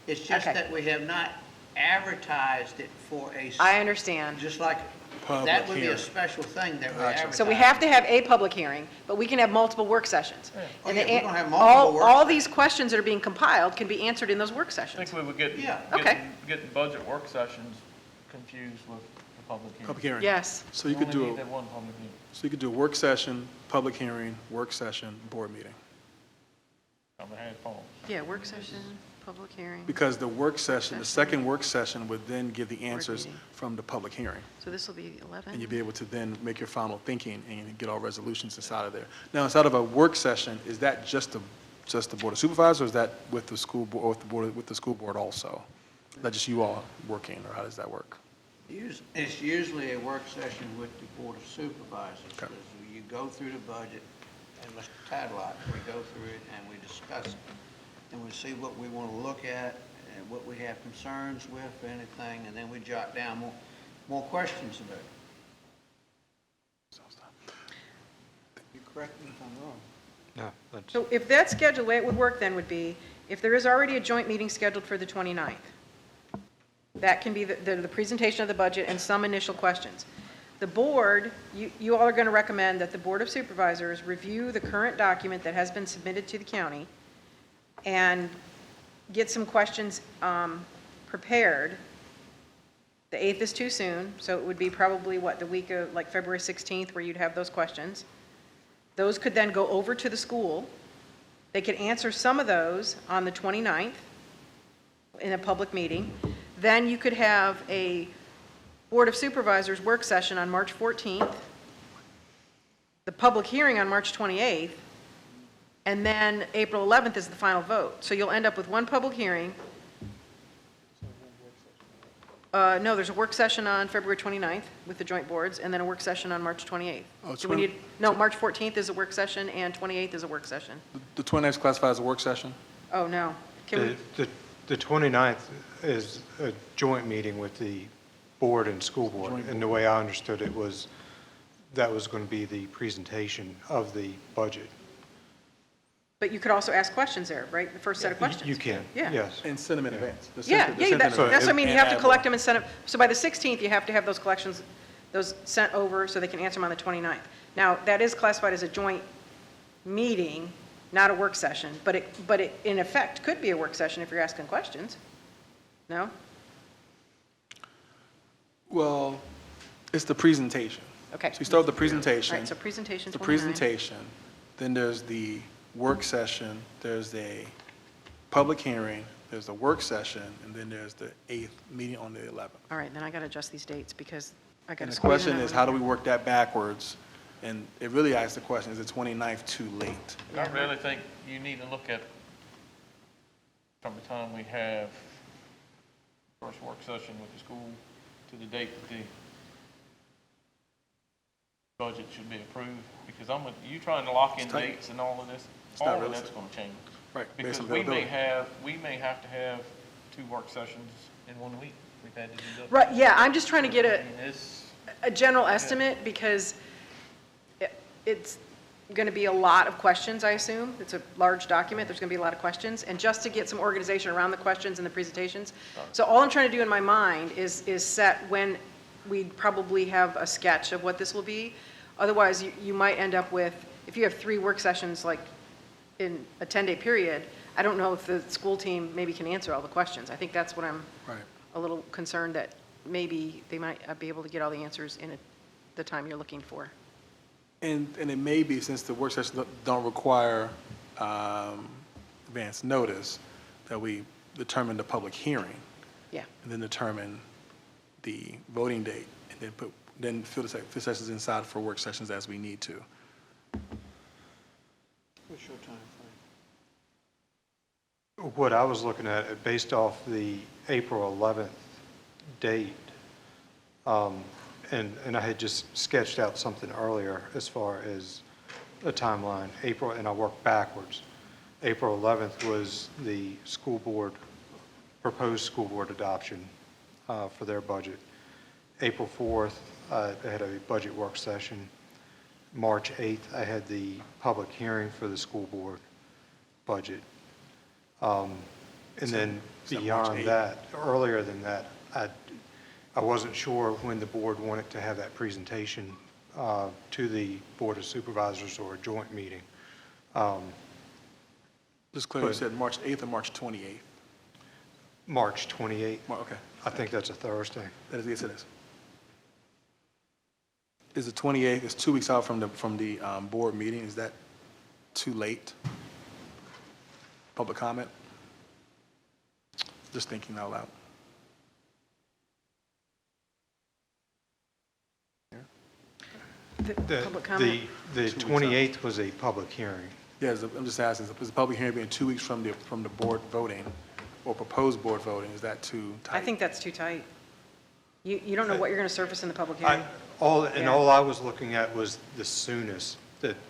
It's just Okay. that we have not advertised it for a, I understand. just like, Public that would be a hearing. special thing that we Gotcha. advertise. So we have to have a public hearing, but we can have multiple work sessions. Oh, And yeah, the we're gonna have all- multiple work All sessions. these questions that are being compiled can be answered in those work I sessions. think we would get, Yeah. Okay. getting budget work sessions confused with the public hearing. Public hearing. Yes. So you could only do, need that one public hearing. so you could do a work session, public hearing, work session, board meeting. I'm gonna have Paul. Yeah, work session, public hearing. Because the work session, the second work session would then give the answers meeting. from the public hearing. So this will be 11? And you'll be able to then make your final thinking and get all resolutions inside of there. Now, inside of a work session, is that just the Board of Supervisors, or is that with the school board, or with the school board also? Is that just you all working, or how does that work? It's usually a work session with the Board of Supervisors. Okay. Because you go through the budget, and Mr. Tadlock, we go through it and we discuss it. And we see what we want to look at and what we have concerns with, anything, and then we jot down more questions about it. You correct me if I'm wrong. No, that's, So if that schedule, the way it would work then would be, if there is already a joint meeting scheduled for the 29th, that can be the presentation of the budget and some initial questions. The board, you all are going to recommend that the Board of Supervisors review the current document that has been submitted to the county and get some questions prepared. The 8th is too soon, so it would be probably, the week of, like, February 16th, where you'd have those questions. Those could then go over to the school. They could answer some of those on the 29th in a public meeting. Then you could have a Board of Supervisors work session on March 14th, the public hearing on March 28th, and then April 11th is the final vote. So you'll end up with one public hearing. No, there's a work session on February 29th with the joint boards, and then a work session on March 28th. Oh, Do we need, no, March 14th is a work session, and 28th is a work session. The 29th is classified as a work session? Oh, no. Can we, the 29th is a joint meeting with the board and school board. Joint And the way I understood it was, that was going to be the presentation of the budget. but you could also ask questions there, right? The first set of questions. You can, Yeah. yes. And send them in advance. Yeah, yeah, that's So what I mean, you have to and collect them and send them, so by the 16th, you have to have those collections, those sent over so they can answer them on the 29th. Now, that is classified as a joint meeting, not a work session, but it in effect could be a work session if you're asking questions. No? Well, it's the presentation. Okay. So you start with the All presentation. right, so presentation The 29. presentation, then there's the work session, there's a public hearing, there's a work session, and then there's the 8th meeting on the 11th. All right, then I got to adjust these dates because I got And to the squeeze question another is, one how do in. we work that backwards? And it really asks the question, is the 29th too late? I really think you need to look at, from the time we have first work session with the school to the date that the budget should be approved, because you trying to lock in It's tight. dates and all of this, It's not all of that's realistic. gonna change. Right, based Because on we may availability. have to have 2 work sessions in 1 week. We've had to do that. Right, yeah, I'm just trying to get I mean, a general estimate because it's going to be a lot of questions, I assume. It's a large document, there's going to be a lot of questions, and just to get some organization around the questions and the presentations. So all I'm trying to do in my mind is set when we'd probably have a sketch of what this will be. Otherwise, you might end up with, if you have 3 work sessions, like in a 10-day period, I don't know if the school team maybe can answer all the questions. I think that's what I'm Right. a little concerned that maybe they might not be able to get all the answers in the time you're looking for. And it may be, since the work sessions don't require advance notice, that we determine the public hearing Yeah. and then determine the voting date, and then fill the sessions inside for work sessions as we need to. What's your time What I was looking at, based off the April 11th date, and I had just sketched out something earlier as far as a timeline, April, and I worked backwards. April 11th was the school board, proposed school board adoption for their budget. April 4th, I had a budget work session. March 8th, I had the public hearing for the school board budget. And then so March beyond 8th. that, earlier than that, I wasn't sure when the board wanted to have that presentation to the Board of Supervisors or a joint meeting. Just clear, you But- said March 8th or March 28th? March 28th, Okay. I think that's a Thursday. That is, yes, it is. Is the 28th, it's 2 weeks out from the board meeting, is that too late? Public comment? Just thinking out loud. The The public comment? the 2 weeks out. 28th was a public hearing. Yeah, I'm just asking, is the public hearing being 2 weeks from the board voting, or proposed board voting, is that too tight? I think that's too tight. You don't know what you're going to surface in the public I- hearing. Yeah. All I was looking at was the soonest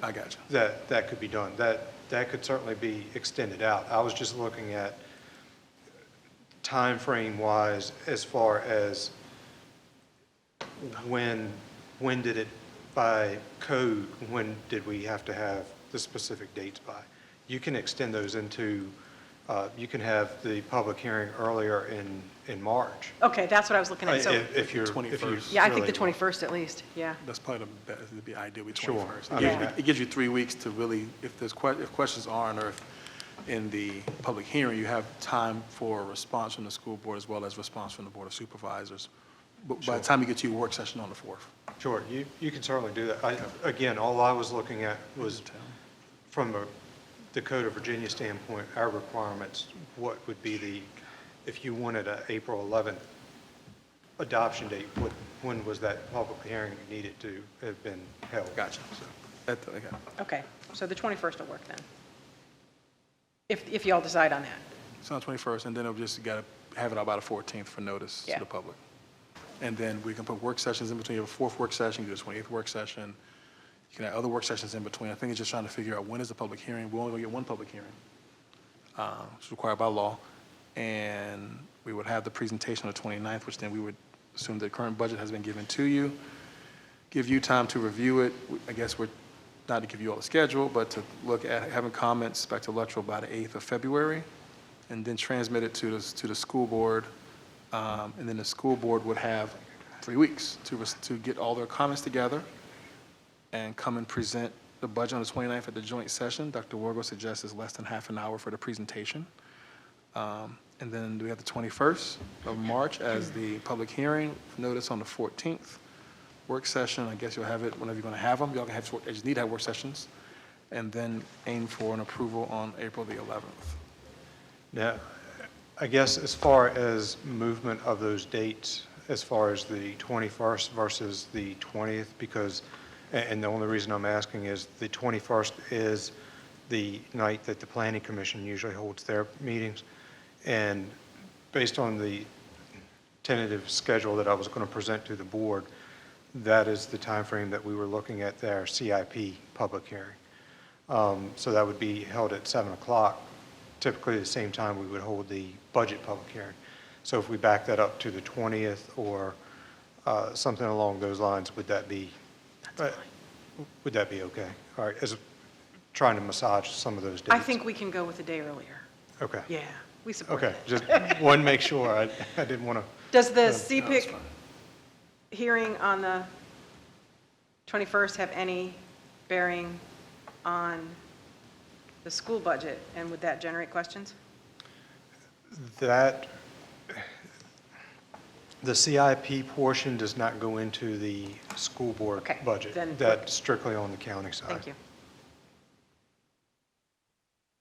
I got you. that could be done. That could certainly be extended out. I was just looking at time frame wise as far as when did it, by code, when did we have to have the specific dates by? You can extend those into, you can have the public hearing earlier in March. Okay, that's what I was looking at. So, If you're 21st. yeah, I think the really- 21st at least, yeah. That's probably the best, it'd be ideal, be Sure. 21st. I mean, It gives you 3 weeks to really, if questions aren't, or if in the public hearing, you have time for a response from the school board as well as response from the Board of Supervisors. But by Sure. the time you get to your work session on the 4th. Sure, you can certainly do that. Again, all I was looking at was from the Code of Virginia standpoint, our requirements, what would be if you wanted an April 11th adoption date, when was that public hearing needed to have been held? Gotcha. So, okay. Okay, so the 21st will work then. If y'all decide on that. So on the 21st, and then it'll just, got to have it out by the 14th for notice to Yeah. the public. And then we can put work sessions in between. You have a 4th work session, you do a 28th work session. You can have other work sessions in between. I think it's just trying to figure out when is the public hearing. We're only going to get one public hearing. It's required by law. And we would have the presentation on the 29th, which then we would assume the current budget has been given to you, give you time to review it. I guess we're not to give you all the schedule, but to look at having comments back to electoral by the 8th of February, and then transmit it to the school board. And then the school board would have 3 weeks to get all their comments together and come and present the budget on the 29th at the joint session. Dr. Wargo suggests it's less than half an hour for the presentation. And then we have the 21st of March as the public hearing, notice on the 14th. Work session, I guess you'll have it whenever you're going to have them. Y'all can have, you just need to have work sessions. And then aim for an approval on April the 11th. Now, I guess as far as movement of those dates, as far as the 21st versus the 20th, because, and the only reason I'm asking is the 21st is the night that the Planning Commission usually holds their meetings. And based on the tentative schedule that I was going to present to the board, that is the timeframe that we were looking at their CIP public hearing. So that would be held at 7 o'clock, typically the same time we would hold the budget public hearing. So if we back that up to the 20th or something along those lines, would that be? That's Would that be okay? All right, as, trying to massage some of those dates. I think we can go with a day earlier. Okay. Yeah, we support Okay, that. just one make sure, I didn't want to. Does the that's CPIC fine. hearing on the 21st have any bearing on the school budget? And would that generate questions? That, the CIP portion does not go into the school board Okay, budget. then- That's strictly on the county side. Thank you.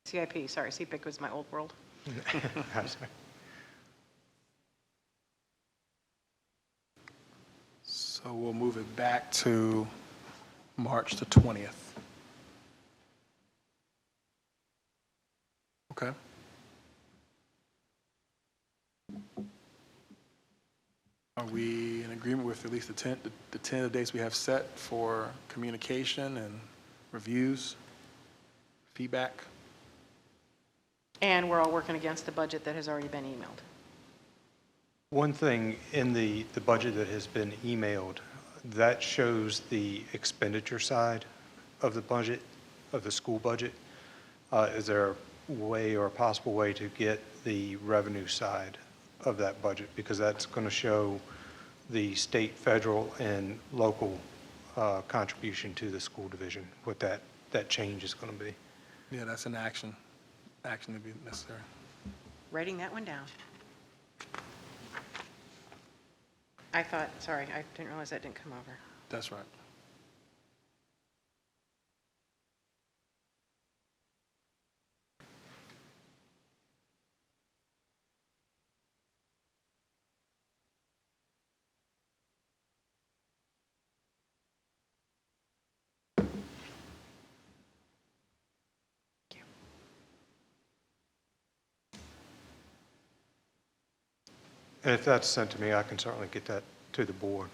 CIP, sorry, CPIC was my old world. So we'll move it back to March the 20th. Okay. Are we in agreement with at least the tentative dates we have set for communication and reviews, feedback? And we're all working against the budget that has already been emailed. One thing in the budget that has been emailed, that shows the expenditure side of the budget, of the school budget. Is there a way or a possible way to get the revenue side of that budget? Because that's going to show the state, federal, and local contribution to the school division, what that change is going to be. Yeah, that's an action to be necessary. Writing that one down. I thought, sorry, I didn't realize that didn't come over. That's right. And if that's sent to me, I can certainly get that to the board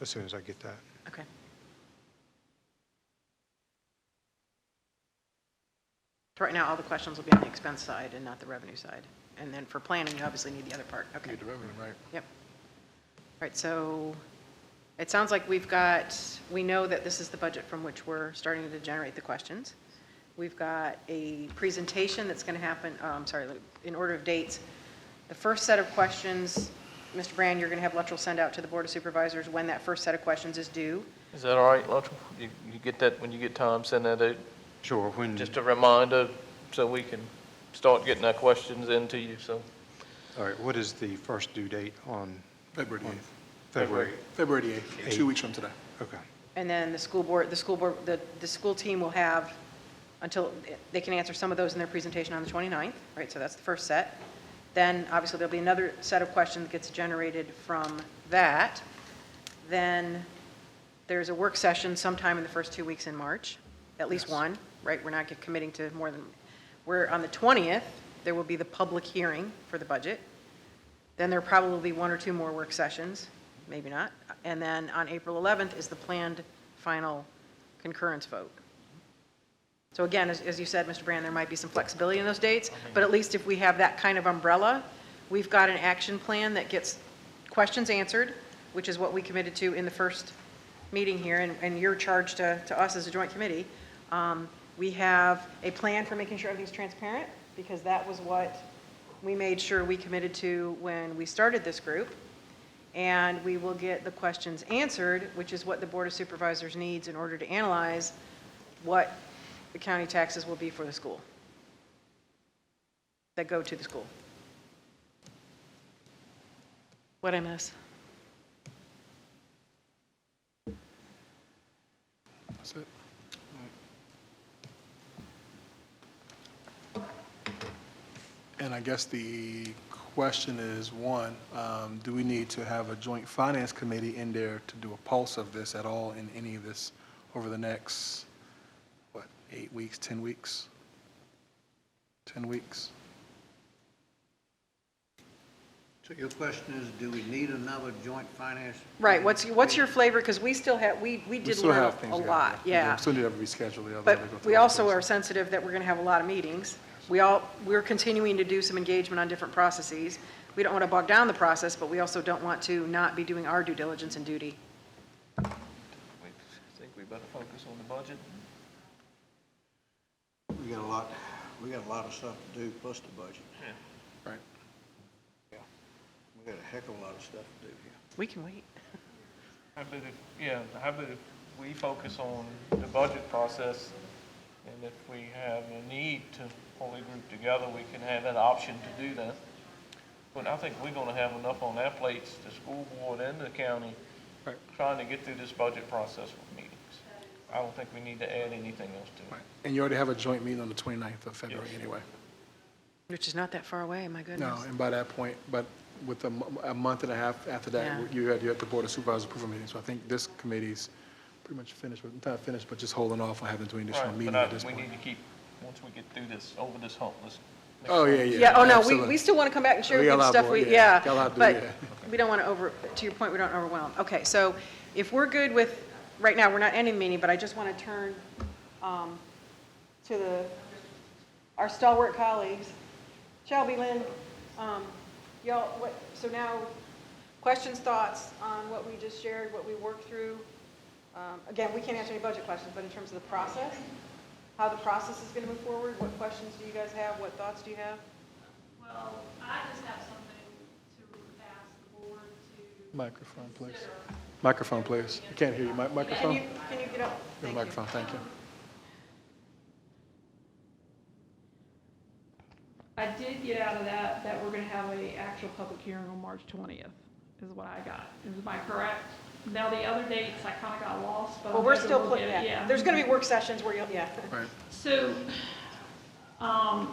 as soon as I get that. Okay. So right now, all the questions will be on the expense side and not the revenue side. And then for planning, you obviously need the other part. Okay. Need the revenue, right? Yep. All right, so it sounds like we know that this is the budget from which we're starting to generate the questions. We've got a presentation that's going to happen, in order of dates. The first set of questions, Mr. Brand, you're going to have Luttrell send out to the Board of Supervisors when that first set of questions is due. Is that all right, Luttrell? You get that, when you get time, send that out? Sure, when, Just a reminder, so we can start getting our questions into you, so. all right, what is the first due date on February 8th. February? February 8th, 2 weeks from today. Okay. And then the school team will have until, they can answer some of those in their presentation on the 29th, right? So that's the first set. Then, obviously, there'll be another set of questions that gets generated from that. Then there's a work session sometime in the first 2 weeks in March, at least one, right? We're not committing to more than, on the 20th, there will be the public hearing for the budget. Then there'll probably be one or two more work sessions, maybe not. And then on April 11th is the planned final concurrence vote. So again, as you said, Mr. Brand, there might be some flexibility in those dates, but at least if we have that kind of umbrella, we've got an action plan that gets questions answered, which is what we committed to in the first meeting here, and your charge to us as a joint committee. We have a plan for making sure everything's transparent, because that was what we made sure we committed to when we started this group. And we will get the questions answered, which is what the Board of Supervisors needs in order to analyze what the county taxes will be for the school, that go to the school. What'd I miss? That's it. And I guess the question is, one, do we need to have a joint finance committee in there to do a pulse of this at all in any of this over the next, 8 weeks, 10 weeks? 10 weeks? So your question is, do we need another joint finance? Right, what's your flavor, because we still have, we did still learn have a things we lot, gotta do. yeah. We still need to reschedule the other. But we also are sensitive that we're going to have a lot of meetings. We're continuing to do some engagement on different processes. We don't want to bog down the process, but we also don't want to not be doing our due diligence and duty. I think better focus on the budget. We got a lot of stuff to do, plus the budget. Right. Yeah. We got a heck of a lot of stuff to do here. We can wait. How about if we focus on the budget process, and if we have a need to fully group together, we can have an option to do that. But I think we're gonna have enough on our plates, the school board and the county, Right. trying to get through this budget process with meetings. I don't think we need to add anything else to it. Right. And you already have a joint meeting on the 29th of February Yes. anyway. Which is not that far away, my goodness. No, and by that point, but with a month and a half after that, Yeah. you had the Board of Supervisors approval meeting. So I think this committee's pretty much finished, not finished, but just holding off on having to do additional Right, meeting but at this we point. need to keep, once we get through this, over this hump, let's. make Oh, sure- yeah, yeah. Yeah, oh, no, absolutely. we still want to come back and share We with you got a the lot stuff more, we, yeah. yeah. Got a lot to do, But yeah. we don't want to to your point, we don't overwhelm. Okay, so if we're good with, right now, we're not ending the meeting, but I just want to turn to our stalwart colleagues. Shelby, Lynn, y'all, so now, questions, thoughts on what we just shared, what we worked through? Again, we can't answer any budget questions, but in terms of the process, how the process is going to move forward, what questions do you guys have, what thoughts do you have? Well, I just have something to ask the board to Microphone, please. consider. Microphone, please. I can't hear you. Microphone? Can you get up? The Thank you. microphone, thank you. I did get out of that we're gonna have a actual public hearing on March 20th, is what I got. Am I correct? Now, the other dates, I kinda got lost, but. Well, I'm we're hoping still we'll putting get it, that, yeah. there's going to be work sessions where you'll, yeah. Right. So,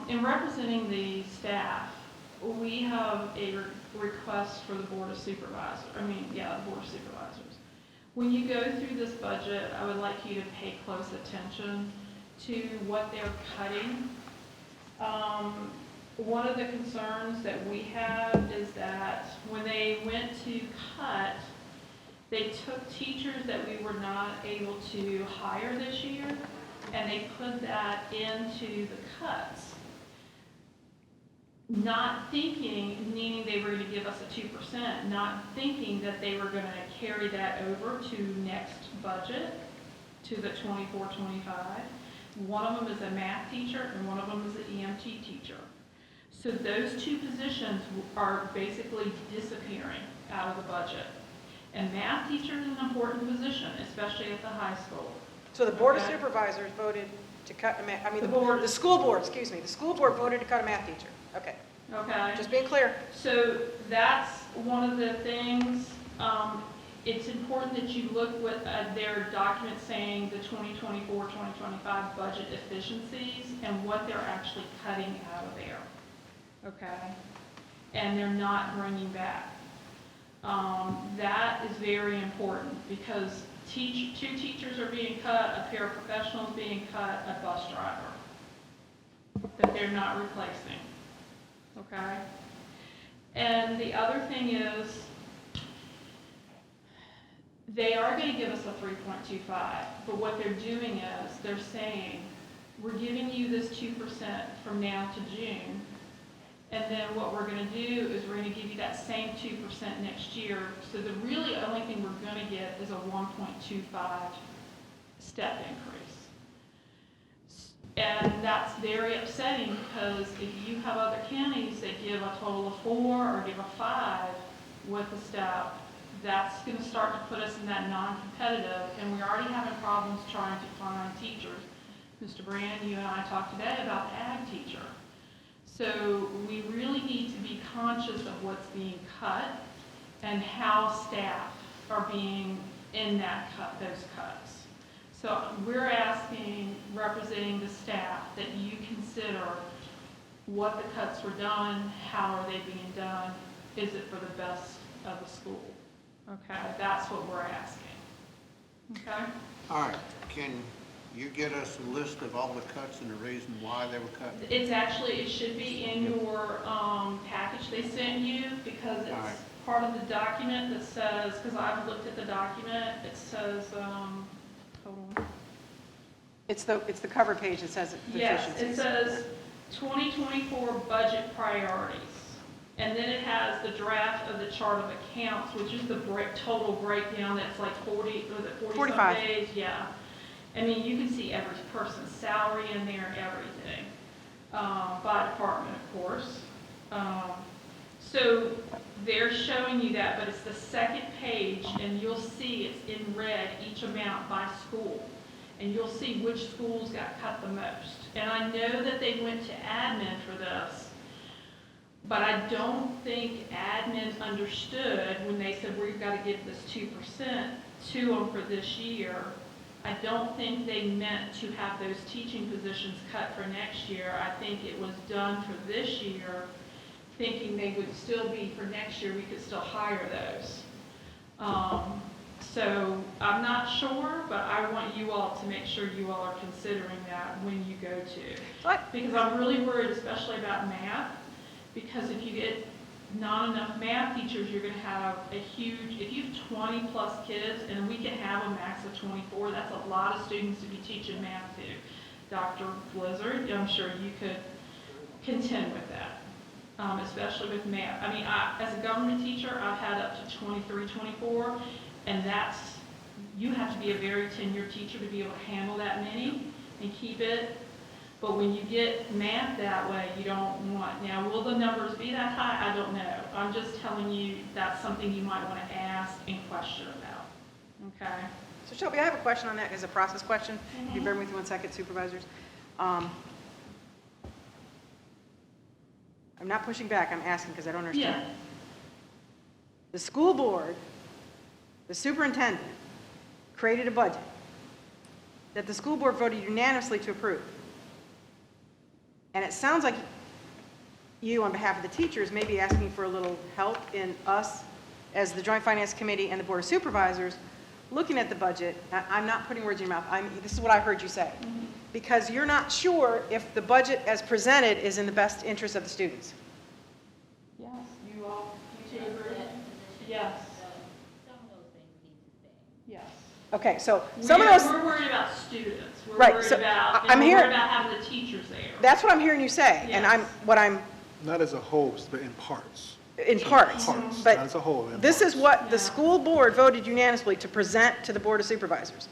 in representing the staff, we have a request for the Board of Supervisors, the Board of Supervisors. When you go through this budget, I would like you to pay close attention to what they're cutting. One of the concerns that we have is that when they went to cut, they took teachers that we were not able to hire this year, and they put that into the cuts. Not thinking, meaning they were going to give us a 2%, not thinking that they were going to carry that over to next budget, to the 24-25. One of them is a math teacher, and one of them is an EMT teacher. So those two positions are basically disappearing out of the budget. And math teacher is an important position, especially at the high school. So the Board of Okay. Supervisors voted to cut, The board- the school board, excuse me, the school board voted to cut a math teacher. Okay, Okay? just being clear. So that's one of the things, it's important that you look with their document saying the 2024-2025 budget efficiencies and what they're actually cutting out of there. Okay? And they're not bringing back. That is very important because two teachers are being cut, a paraprofessional is being cut, a bus driver that they're not replacing. Okay? And the other thing is, they are going to give us a 3.25, but what they're doing is, they're saying, we're giving you this 2% from now to June, and then what we're going to do is we're going to give you that same 2% next year. So the really only thing we're going to get is a 1.25 step increase. And that's very upsetting because if you have other counties that give a total of 4 or give a 5 with a step, that's going to start to put us in that non-competitive, and we're already having problems trying to find teachers. Mr. Brand, you and I talked today about the ag teacher. So we really need to be conscious of what's being cut and how staff are being in those cuts. So we're asking, representing the staff, that you consider what the cuts were done, how are they being done, is it for the best of the school? Okay, that's what we're asking. Okay? All right, can you get us a list of all the cuts and the reason why they were cut? It should be in your package they sent you because All right. it's part of the document that says, because I've looked at the document, it says, hold on. It's the cover page that says Yes, it deficiencies. says 2024 budget priorities. And then it has the draft of the chart of accounts, which is the total breakdown that's like 40, was it 40 some 45. days? Yeah. I mean, you can see every person's salary in there, everything, by department, of course. So they're showing you that, but it's the second page, and you'll see it's in red, each amount by school. And you'll see which schools got cut the most. And I know that they went to admin for this, but I don't think admin understood when they said, we've got to give this 2% to them for this year. I don't think they meant to have those teaching positions cut for next year. I think it was done for this year, thinking they would still be for next year, we could still hire those. So I'm not sure, but I want you all to make sure you all are considering that when you go to. Because I'm really worried, especially about math, because if you get not enough math teachers, you're going to have a huge, if you have 20 plus kids, and we can have a max of 24, that's a lot of students to be teaching math to. Dr. Blizzard, I'm sure you could contend with that, especially with math. I mean, as a government teacher, I've had up to 23, 24, and you have to be a very tenured teacher to be able to handle that many and keep it. But when you get math that way, you don't want. Now, will the numbers be that high? I don't know. I'm just telling you that's something you might want to ask and question about. Okay? So Shelby, I have a question on that as a process question. If you bear with me 1 second, supervisors. I'm not pushing back, I'm asking because I don't understand. Yeah. The school board, the superintendent, created a budget that the school board voted unanimously to approve. And it sounds like you, on behalf of the teachers, may be asking for a little help in us, as the Joint Finance Committee and the Board of Supervisors, looking at the budget. I'm not putting words in your mouth. This is what I heard you say. Because you're not sure if the budget as presented is in the best interest of the students. Yes. You all, you two agree? Yes. Some of those things need to stay. Yes. Okay, so some of those, We're worried about students. We're Right, worried so about, I'm we're here- worried about having the teachers there. that's what I'm hearing you say. And Yes. Not as a whole, but in parts. in parts. Parts, But not as a whole. in this is parts. what the school board voted unanimously to present to the Board of Supervisors.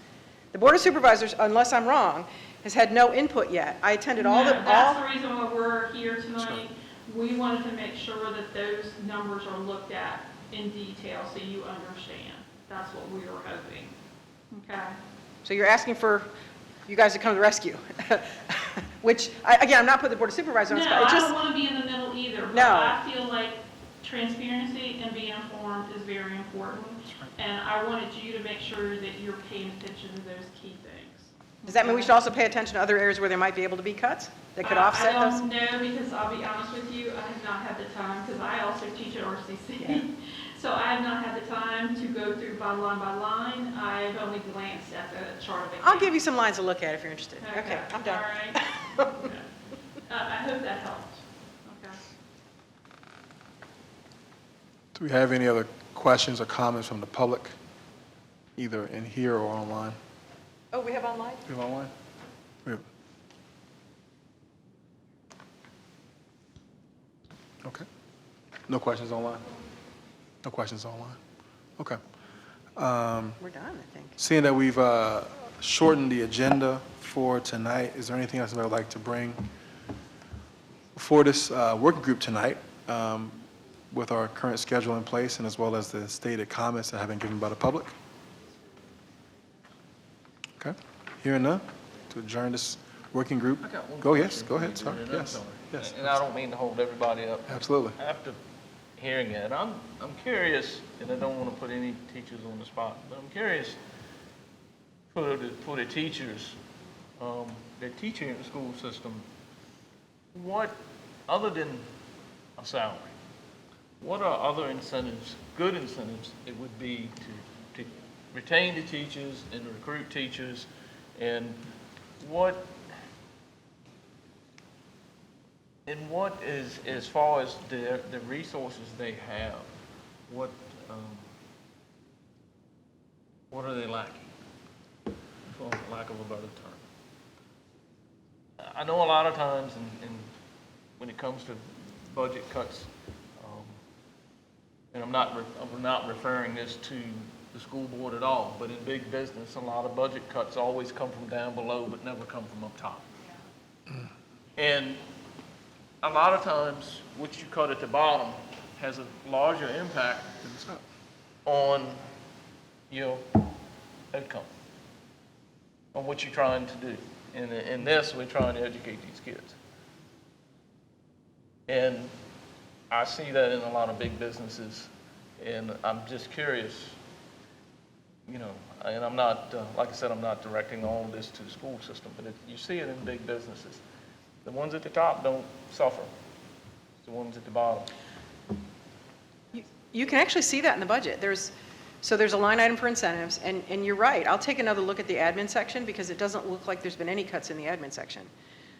The Board of Supervisors, unless I'm wrong, has had no input yet. I attended all No, the, that's the reason why we're here tonight. We wanted to make sure that those numbers are looked at in detail so you understand. That's what we were hoping. Okay? so you're asking for you guys to come to the rescue. Which, again, I'm not putting the Board of Supervisors on No, the spot. It I just, don't want to be in the middle either, but No. I feel like transparency and being informed is very important. And I wanted you to make sure that you're paying attention to those key things. does that mean we should also pay attention to other areas where there might be able to be cuts that could offset I those? don't know, because I'll be honest with you, I have not had the time, because I also teach at RCC. Yeah. So I have not had the time to go through by line. I've only glanced at the chart of accounts. I'll give you some lines to look at if you're interested. Okay, I'm done. All right. Okay. I hope that helped. Okay. Do we have any other questions or comments from the public, either in here or online? Oh, we have online? We have online? We have- Okay. No questions online? No questions online? Okay. We're done, I think. Seeing that we've shortened the agenda for tonight, is there anything else that I'd like to bring for this working group tonight with our current schedule in place and as well as the stated comments that have been given by the public? Okay, hearing none, to adjourn this working group. I got one Go, yes, question. go ahead, sir. I'm Yes, sorry. yes. And I don't mean to hold everybody up. Absolutely. After hearing that, I'm curious, and I don't want to put any teachers on the spot, but I'm curious for the teachers, that teaching in the school system, what, other than a salary, what are other incentives, good incentives it would be to retain the teachers and recruit teachers, and what is, as far as the resources they have, what are they lacking, for lack of a better term? I know a lot of times, and when it comes to budget cuts, and I'm not referring this to the school board at all, but in big business, a lot of budget cuts always come from down below, but never come from up top. And a lot of times, what you cut at the bottom has a larger impact on your outcome, on what you're trying to do. And in this, we're trying to educate these kids. And I see that in a lot of big businesses, and I'm just curious, you know, and I'm not, like I said, I'm not directing all of this to the school system, but you see it in big businesses. The ones at the top don't suffer. It's the ones at the bottom. You can actually see that in the budget. There's a line item for incentives, and you're right. I'll take another look at the admin section because it doesn't look like there's been any cuts in the admin section.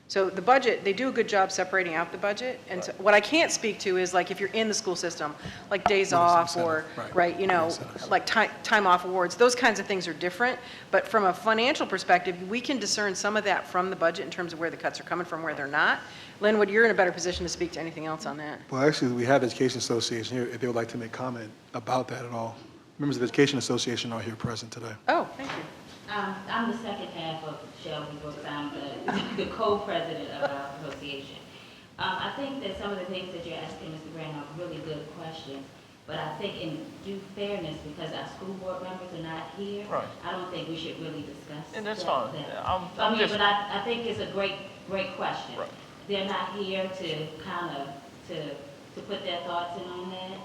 So the budget, they do a good job separating out the budget. And so what I can't speak to is like if you're in the school system, like days off or, right, you know, like time off awards, those kinds of things are different. But from a financial perspective, we can discern some of that from the budget in terms of where the cuts are coming from, where they're not. Linwood, you're in a better position to speak to anything else on that. Well, actually, we have Education Association here, if they would like to make comment about that at all. Members of the Education Association are here present today. Oh, thank you. I'm the second half of Shelby Brooks. I'm the co-president of our association. I think that some of the things that you're asking, Mr. Grant, are really good questions. But I think in due fairness, because our school board members are not here, Right. I don't think we should really discuss And that's that. fine. But I think it's a great question. Right. They're not here to kind of, to put their thoughts in on that.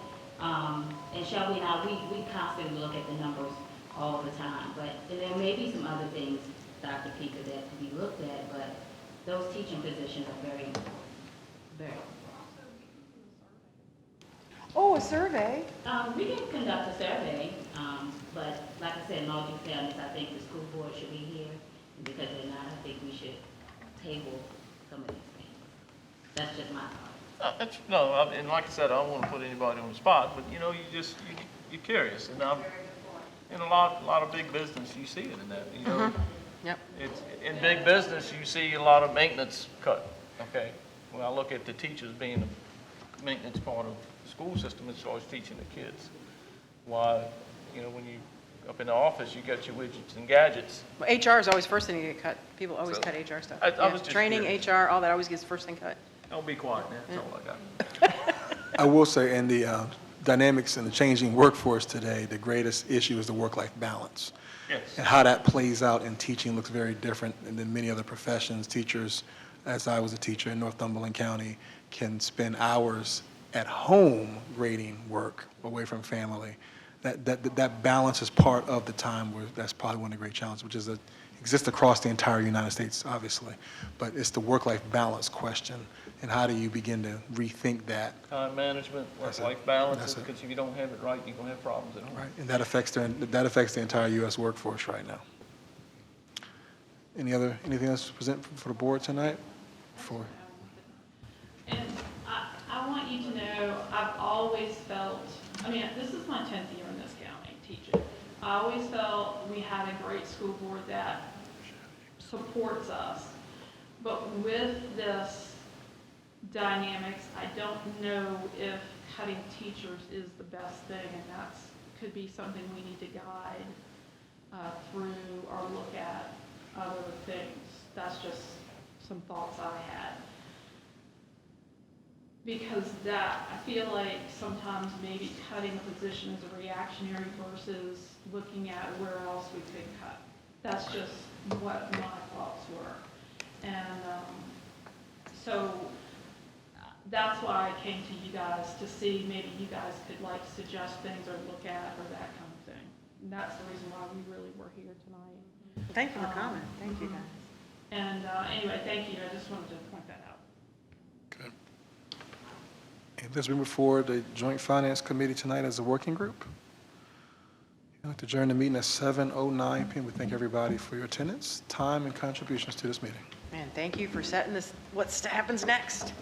And Shelby and I, we constantly look at the numbers all the time, but and there may be some other things, Dr. Peter, that could be looked at, but those teaching positions are very. Oh, a survey? We can conduct a survey, but like I said, in all due fairness, I think the school board should be here, and because they're not, I think we should table some of these things. That's just my thought. No, and like I said, I don't want to put anybody on the spot, but you know, you're curious, and in a lot of big business, you see it in that, you know. Yep. It's, in big business, you see a lot of maintenance cut, okay? When I look at the teachers being the maintenance part of the school system, it's always teaching the kids. Why, you know, when you, up in the office, you got your widgets and gadgets. Well, HR is always first thing to get cut. People always So, cut HR stuff. I Yeah, was just training, curious. HR, all that always gets first thing cut. Don't be quiet, man, that's all I got. I will say, in the dynamics and the changing workforce today, the greatest issue is the work-life balance. Yes. And how that plays out in teaching looks very different than many other professions. Teachers, as I was a teacher in Northumberland County, can spend hours at home grading work away from family. That balance is part of the time where that's probably one of the great challenges, which is that exists across the entire United States, obviously. But it's the work-life balance question, and how do you begin to rethink that? Time management, That's it. work-life balance, That's it. because if you don't have it right, you're gonna have problems at home. Right, and that affects the entire U.S. workforce right now. Anything else to present for the board tonight? And I want you to know, I've always felt, I mean, this is my 10th year in this county teaching. I always felt we had a great school board that supports us. But with this dynamics, I don't know if cutting teachers is the best thing, and that's, could be something we need to guide through or look at other things. That's just some thoughts I had. Because that, I feel like sometimes maybe cutting a position is a reactionary versus looking at where else we could cut. That's just what my thoughts were. And so that's why I came to you guys, to see maybe you guys could like suggest things or look at or that kind of thing. And that's the reason why we really were here tonight. Thank you for coming. Thank you, guys. And anyway, thank you. I just wanted to point that out. Okay. And let's move before the Joint Finance Committee tonight as a working group. I'd like to adjourn the meeting at 7:09 p.m. We thank everybody for your attendance, time, and contributions to this meeting. Man, thank you for setting this, what happens next.